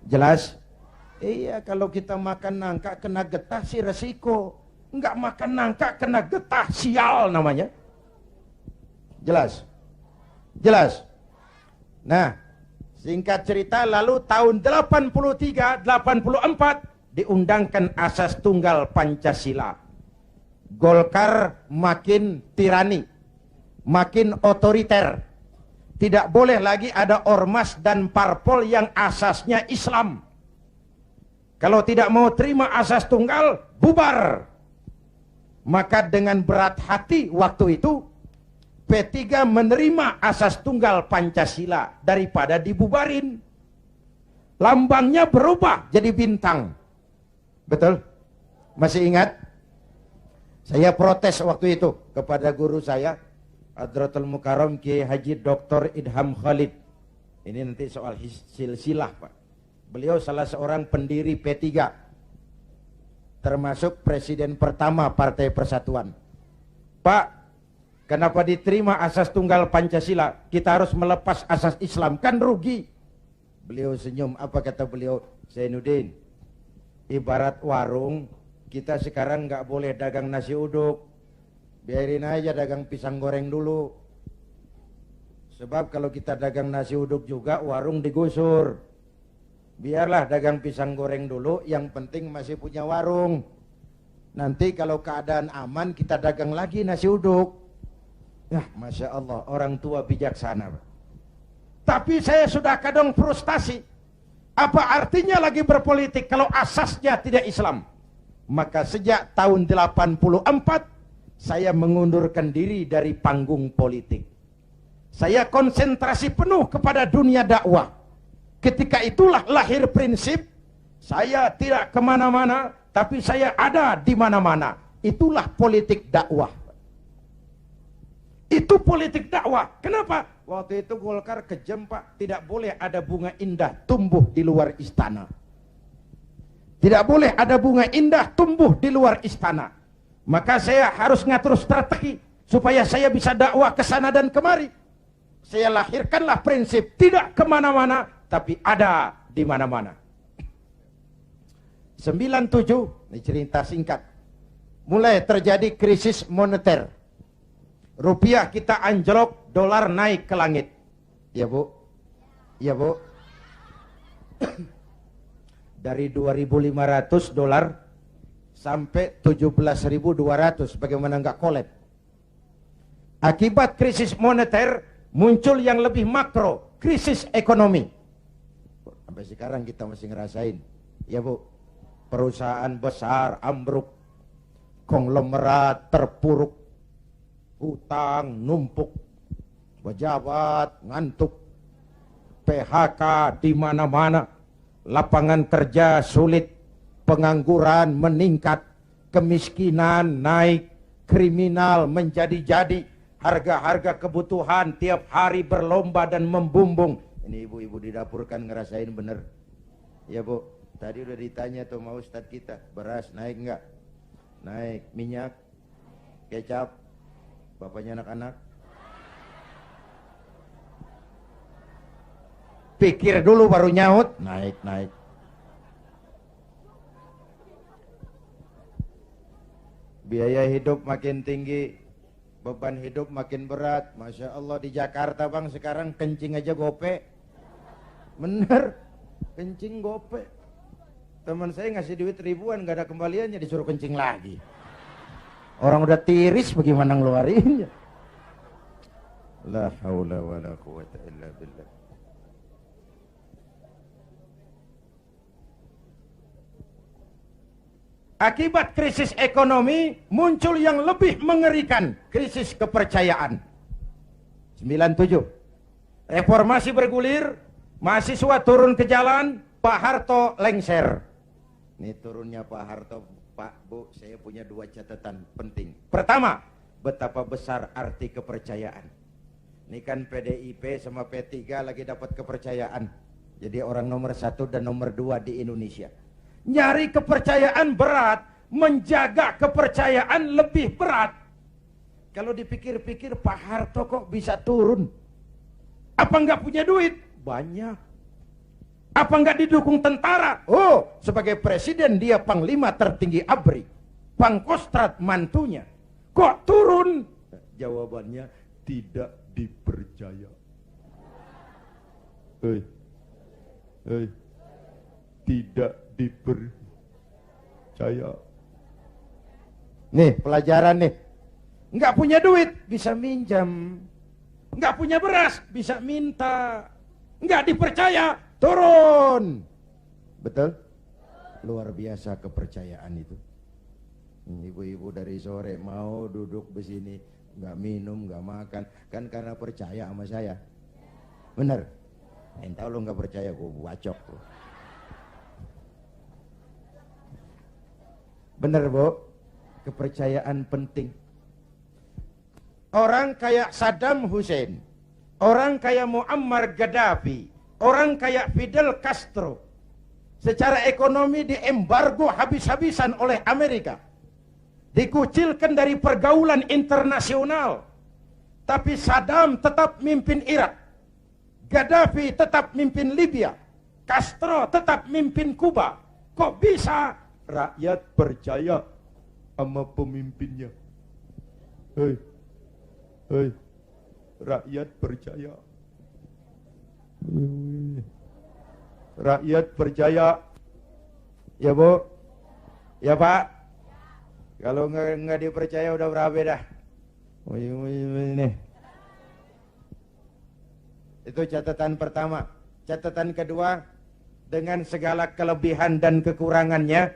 S1: Jelas? Iya, kalau kita makan nangka kena getah sih resiko. Enggak makan nangka kena getah, sial namanya. Jelas? Nah, singkat cerita, lalu tahun 83-84 diundangkan asas tunggal Pancasila. Golkar makin tirani, makin otoriter. Tidak boleh lagi ada ormas dan parpol yang asasnya Islam. Kalau tidak mau terima asas tunggal, bubar. Maka dengan berat hati waktu itu, P3 menerima asas tunggal Pancasila daripada dibubarin. Lambangnya berubah jadi bintang. Betul? Masih ingat? Saya protes waktu itu kepada guru saya, Hadratul Mukarram Kiai Haji Dr. Idham Khalid. Ini nanti soal silsilah, Pak. Beliau salah seorang pendiri P3, termasuk presiden pertama Partai Persatuan. Pak, kenapa diterima asas tunggal Pancasila? Kita harus melepas asas Islam, kan rugi. Beliau senyum, apa kata beliau? Zainuddin, ibarat warung, Kita sekarang nggak boleh dagang nasi uduk. Biarin aja dagang pisang goreng dulu. Sebab kalau kita dagang nasi uduk juga warung digusur. Biarlah dagang pisang goreng dulu, yang penting masih punya warung. Nanti kalau keadaan aman kita dagang lagi nasi uduk. Ya, Masya Allah, orang tua bijaksana. Tapi saya sudah kadang frustasi. Apa artinya lagi berpolitik kalau asasnya tidak Islam? Maka sejak tahun 84 saya mengundurkan diri dari panggung politik. Saya konsentrasi penuh kepada dunia dakwah. Ketika itulah lahir prinsip saya tidak kemana-mana, tapi saya ada di mana-mana. Itulah politik dakwah. Itu politik dakwah. Kenapa? Waktu itu Golkar kejam, Pak. Tidak boleh ada bunga indah tumbuh di luar istana. Tidak boleh ada bunga indah tumbuh di luar istana. Maka saya harus ngatur strategi supaya saya bisa dakwah ke sana dan kemari. Saya lahirkanlah prinsip tidak kemana-mana, tapi ada di mana-mana. 97, ini cerita singkat. Mulai terjadi krisis moneter. Rupiah kita anjlok, dolar naik ke langit. Ya Bu? Ya Bu? Dari 2.500 dolar sampai 17.200, bagaimana nggak kolab? Akibat krisis moneter muncul yang lebih makro, krisis ekonomi. Sampai sekarang kita masih ngerasain, ya Bu, perusahaan besar ambruk, konglomerat terpuruk, hutang numpuk, pejabat ngantuk, PHK di mana-mana. Lapangan kerja sulit, pengangguran meningkat, kemiskinan naik, kriminal menjadi-jadi, harga-harga kebutuhan tiap hari berlomba dan membumbung. Ini ibu-ibu di dapur kan ngerasain bener. Ya Bu, tadi udah ditanya tuh mau Ustadz kita, beras naik enggak? Naik. Minyak, kecap, bapaknya anak-anak. Pikir dulu baru nyaut, naik. Biaya hidup makin tinggi, beban hidup makin berat. Masya Allah, di Jakarta Bang sekarang kencing aja gope. Bener, kencing gope. Teman saya ngasih duit ribuan, gak ada kembaliannya, disuruh kencing lagi. Orang udah tiris bagaimana ngeluarinnya. La haula wa la quwata illa billah. Akibat krisis ekonomi muncul yang lebih mengerikan, krisis kepercayaan. 97. Reformasi bergulir, mahasiswa turun ke jalan, Pak Harto lengser. Ini turunnya Pak Harto, Pak Bu, saya punya dua catatan penting. Pertama, betapa besar arti kepercayaan. Ini kan PDIP sama P3 lagi dapat kepercayaan. Jadi orang nomor 1 dan nomor 2 di Indonesia. Nyari kepercayaan berat, menjaga kepercayaan lebih berat. Kalau dipikir-pikir Pak Harto kok bisa turun? Apa nggak punya duit? Banyak. Apa nggak didukung tentara? Oh, sebagai presiden dia panglima tertinggi ABRI, Pangkostrat mantunya. Kok turun? Jawabannya tidak dipercaya. Tidak dipercaya. Nih pelajaran nih. Nggak punya duit bisa minjam, nggak punya beras bisa minta, nggak dipercaya turun. Betul? Luar biasa kepercayaan itu. Ibu-ibu dari sore mau duduk besini, nggak minum, nggak makan, kan karena percaya sama saya. Bener? Entah lo nggak percaya, gue bacok tuh. Bener Bu, kepercayaan penting. Orang kayak Saddam Hussein, orang kayak Muammar Gaddafi, orang kayak Fidel Castro, secara ekonomi diembargo habis-habisan oleh Amerika, dikucilkan dari pergaulan internasional. Tapi Saddam tetap mimpin Irak, Gaddafi tetap mimpin Libya, Castro tetap mimpin Kuba. Kok bisa? rakyat percaya sama pemimpinnya. Hei, hei, rakyat percaya. Rakyat percaya. Ya Bu? Ya Pak? Kalau nggak dipercaya udah berapa dah? Ini. Itu catatan pertama. Catatan kedua, dengan segala kelebihan dan kekurangannya,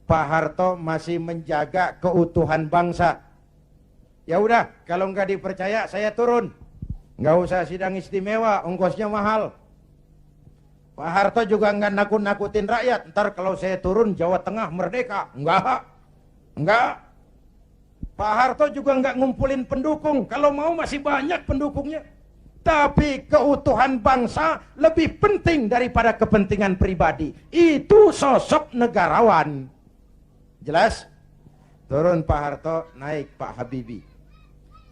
S1: Pak Harto masih menjaga keutuhan bangsa. Ya udah, kalau nggak dipercaya saya turun. Nggak usah sidang istimewa, ongkosnya mahal. Pak Harto juga nggak nakut-nakutin rakyat. Ntar kalau saya turun Jawa Tengah merdeka. Enggak. Pak Harto juga nggak ngumpulin pendukung. Kalau mau masih banyak pendukungnya. Tapi keutuhan bangsa lebih penting daripada kepentingan pribadi. Itu sosok negarawan. Jelas? Turun Pak Harto, naik Pak Habibie.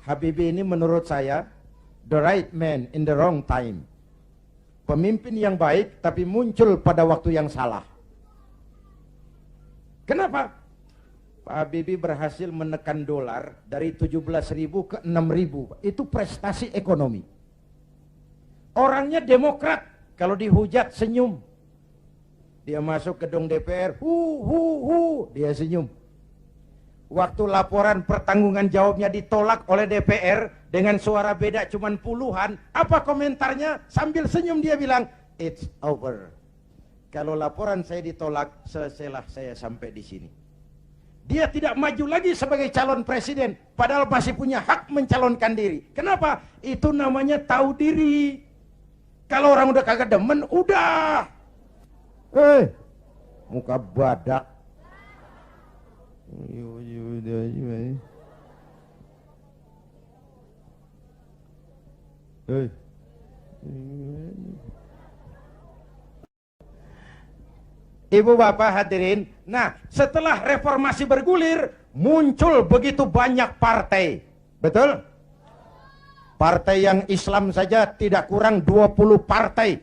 S1: Habibie ini menurut saya the right man in the wrong time. Pemimpin yang baik tapi muncul pada waktu yang salah. Kenapa? Pak Habibie berhasil menekan dolar dari 17.000 ke 6.000. Itu prestasi ekonomi. Orangnya demokrat, kalau dihujat senyum. Dia masuk gedung DPR, dia senyum. Waktu laporan pertanggungan jawabnya ditolak oleh DPR dengan suara beda cuman puluhan, apa komentarnya? Sambil senyum dia bilang, it's over. Kalau laporan saya ditolak, selesailah saya sampai di sini. Dia tidak maju lagi sebagai calon presiden, padahal masih punya hak mencalonkan diri. Kenapa? Itu namanya tahu diri. Kalau orang udah kagak demen, udah. Muka badak. Ibu bapak hadirin, nah setelah reformasi bergulir, muncul begitu banyak partai. Betul? Partai yang Islam saja tidak kurang 20 partai.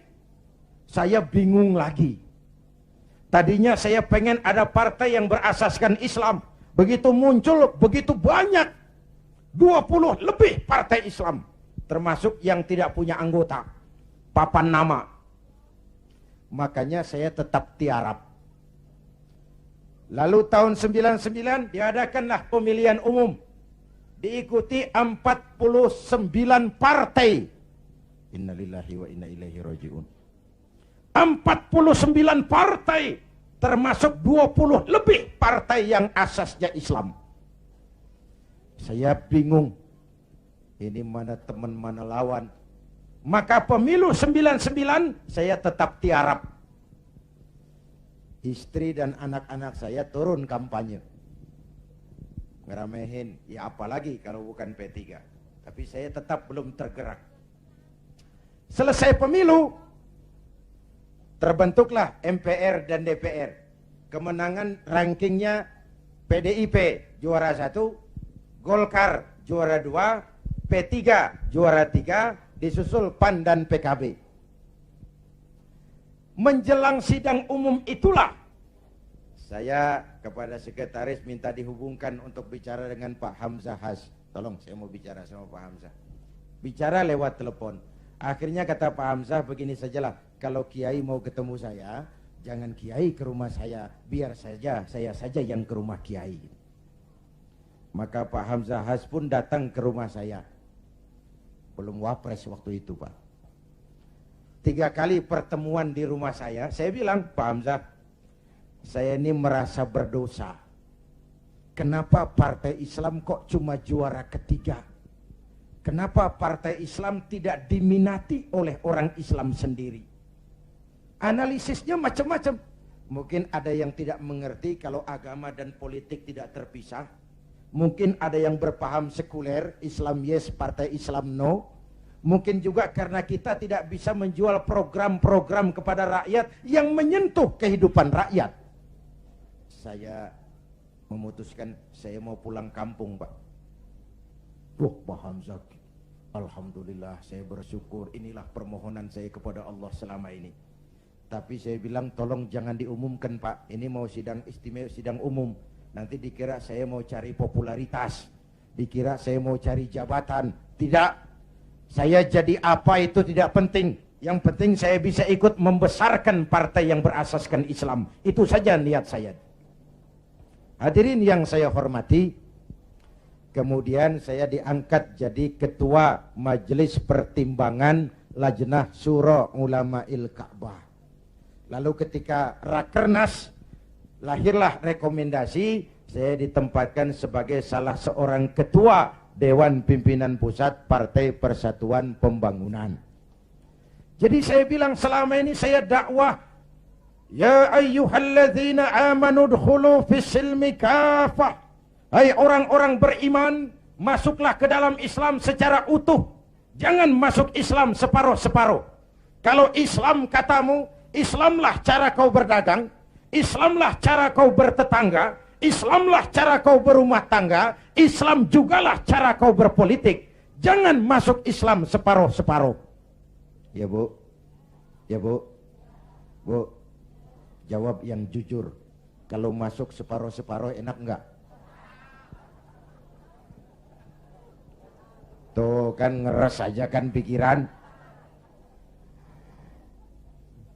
S1: Saya bingung lagi. Tadinya saya pengen ada partai yang berasaskan Islam. Begitu muncul, begitu banyak. 20 lebih partai Islam. Termasuk yang tidak punya anggota. Papan nama. Makanya saya tetap tiarap. Lalu tahun 99 diadakanlah pemilihan umum. Diikuti 49 partai. Innalillahi wa inna ilaihi raji'un. 49 partai, termasuk 20 lebih partai yang asasnya Islam. Saya bingung. Ini mana teman, mana lawan. Maka pemilu 99 saya tetap tiarap. Istri dan anak-anak saya turun kampanye. Ngeramehin, ya apalagi kalau bukan P3. Tapi saya tetap belum tergerak. Selesai pemilu, terbentuklah MPR dan DPR. Kemenangan rankingnya PDIP juara 1, Golkar juara 2, P3 juara 3, disusul PAN dan PKB. Menjelang sidang umum itulah saya kepada sekretaris minta dihubungkan untuk bicara dengan Pak Hamzah Has. Tolong, saya mau bicara sama Pak Hamzah. Bicara lewat telepon. Akhirnya kata Pak Hamzah, begini sajalah. Kalau Kiai mau ketemu saya, jangan Kiai ke rumah saya. Biar saja, saya saja yang ke rumah Kiai. Maka Pak Hamzah Has pun datang ke rumah saya. Belum wapres waktu itu Pak. 3 kali pertemuan di rumah saya bilang, Pak Hamzah, saya ini merasa berdosa. Kenapa partai Islam kok cuma juara ketiga? Kenapa partai Islam tidak diminati oleh orang Islam sendiri? Analisisnya macam-macam. Mungkin ada yang tidak mengerti kalau agama dan politik tidak terpisah. Mungkin ada yang berpaham sekuler, Islam yes, partai Islam no. Mungkin juga karena kita tidak bisa menjual program-program kepada rakyat yang menyentuh kehidupan rakyat. Saya memutuskan saya mau pulang kampung Pak. Pak Hamzah, alhamdulillah saya bersyukur, inilah permohonan saya kepada Allah selama ini. Tapi saya bilang tolong jangan diumumkan Pak. Ini mau sidang istimewa, sidang umum. Nanti dikira saya mau cari popularitas. Dikira saya mau cari jabatan. Tidak. Saya jadi apa itu tidak penting. Yang penting saya bisa ikut membesarkan partai yang berasaskan Islam. Itu saja niat saya. Hadirin yang saya hormati, kemudian saya diangkat jadi ketua Majelis Pertimbangan Lajnah Syura Ulama'il Ka'bah. Lalu ketika Rakernas, lahirlah rekomendasi, saya ditempatkan sebagai salah seorang ketua Dewan Pimpinan Pusat Partai Persatuan Pembangunan. Jadi saya bilang selama ini saya dakwah, ya ayyuhalladzina amanu dkhulu fis-silmi kafah. Hai orang-orang beriman, masuklah ke dalam Islam secara utuh. Jangan masuk Islam separuh-separuh. Kalau Islam katamu, Islamlah cara kau berdagang, Islamlah cara kau bertetangga, Islamlah cara kau berumah tangga, Islam jugalah cara kau berpolitik. Jangan masuk Islam separuh-separuh. Ya Bu, ya Bu, Bu, jawab yang jujur. Kalau masuk separuh-separuh enak enggak? Tuh kan ngeres aja kan pikiran.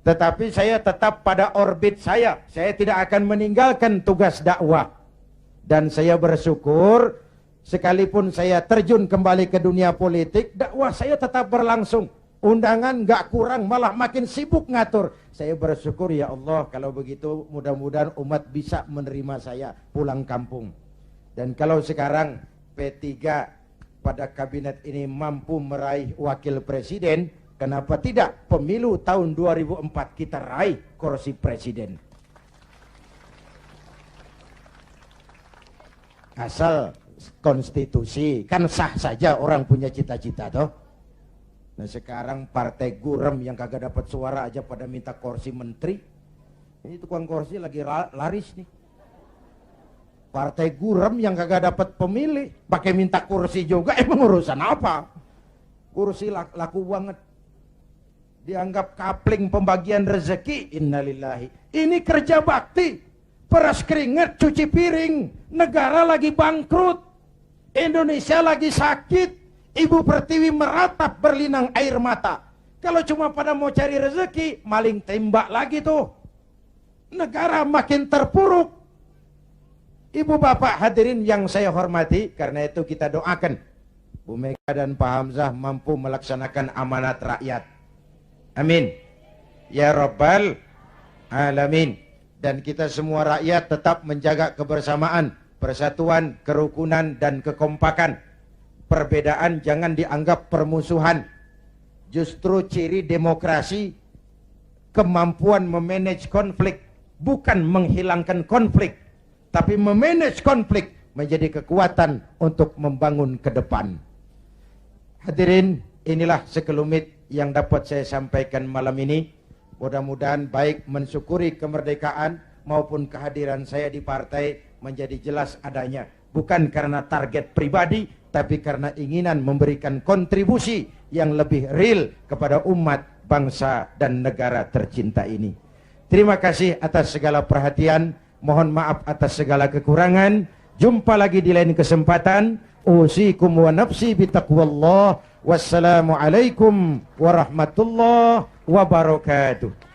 S1: Tetapi saya tetap pada orbit saya. Saya tidak akan meninggalkan tugas dakwah. Dan saya bersyukur, sekalipun saya terjun kembali ke dunia politik, dakwah saya tetap berlangsung. Undangan nggak kurang, malah makin sibuk ngatur. Saya bersyukur ya Allah, kalau begitu mudah-mudahan umat bisa menerima saya pulang kampung. Dan kalau sekarang P3 pada kabinet ini mampu meraih wakil presiden, kenapa tidak pemilu tahun 2004 kita raih kursi presiden? Asal konstitusi, kan sah saja orang punya cita-cita toh. Nah sekarang partai gurem yang kagak dapat suara aja pada minta kursi menteri. Ini tukang kursi lagi laris nih. Partai gurem yang kagak dapat pemilih pakai minta kursi juga, emang urusan apa? Kursi laku banget. Dianggap kapling pembagian rezeki. Innalillahi. Ini kerja bakti. Peras keringat, cuci piring. Negara lagi bangkrut. Indonesia lagi sakit. Ibu Pertiwi meratap berlinang air mata. Kalau cuma pada mau cari rezeki, maling tembak lagi tuh. Negara makin terpuruk. Ibu bapak hadirin yang saya hormati, karena itu kita doakan Bu Mega dan Pak Hamzah mampu melaksanakan amanat rakyat. Amin. Ya Rabbal Alamin. Dan kita semua rakyat tetap menjaga kebersamaan, persatuan, kerukunan, dan kekompakan. Perbedaan jangan dianggap permusuhan. Justru ciri demokrasi kemampuan memanage konflik, bukan menghilangkan konflik, tapi memanage konflik menjadi kekuatan untuk membangun ke depan. Hadirin, inilah sekelumit yang dapat saya sampaikan malam ini. Mudah-mudahan baik mensyukuri kemerdekaan maupun kehadiran saya di partai menjadi jelas adanya. Bukan karena target pribadi, tapi karena inginan memberikan kontribusi yang lebih real kepada umat, bangsa, dan negara tercinta ini. Terima kasih atas segala perhatian. Mohon maaf atas segala kekurangan. Jumpa lagi di lain kesempatan. Usikum wa nafsi bitaqwallah. Wassalamualaikum warahmatullahi wabarakatuh.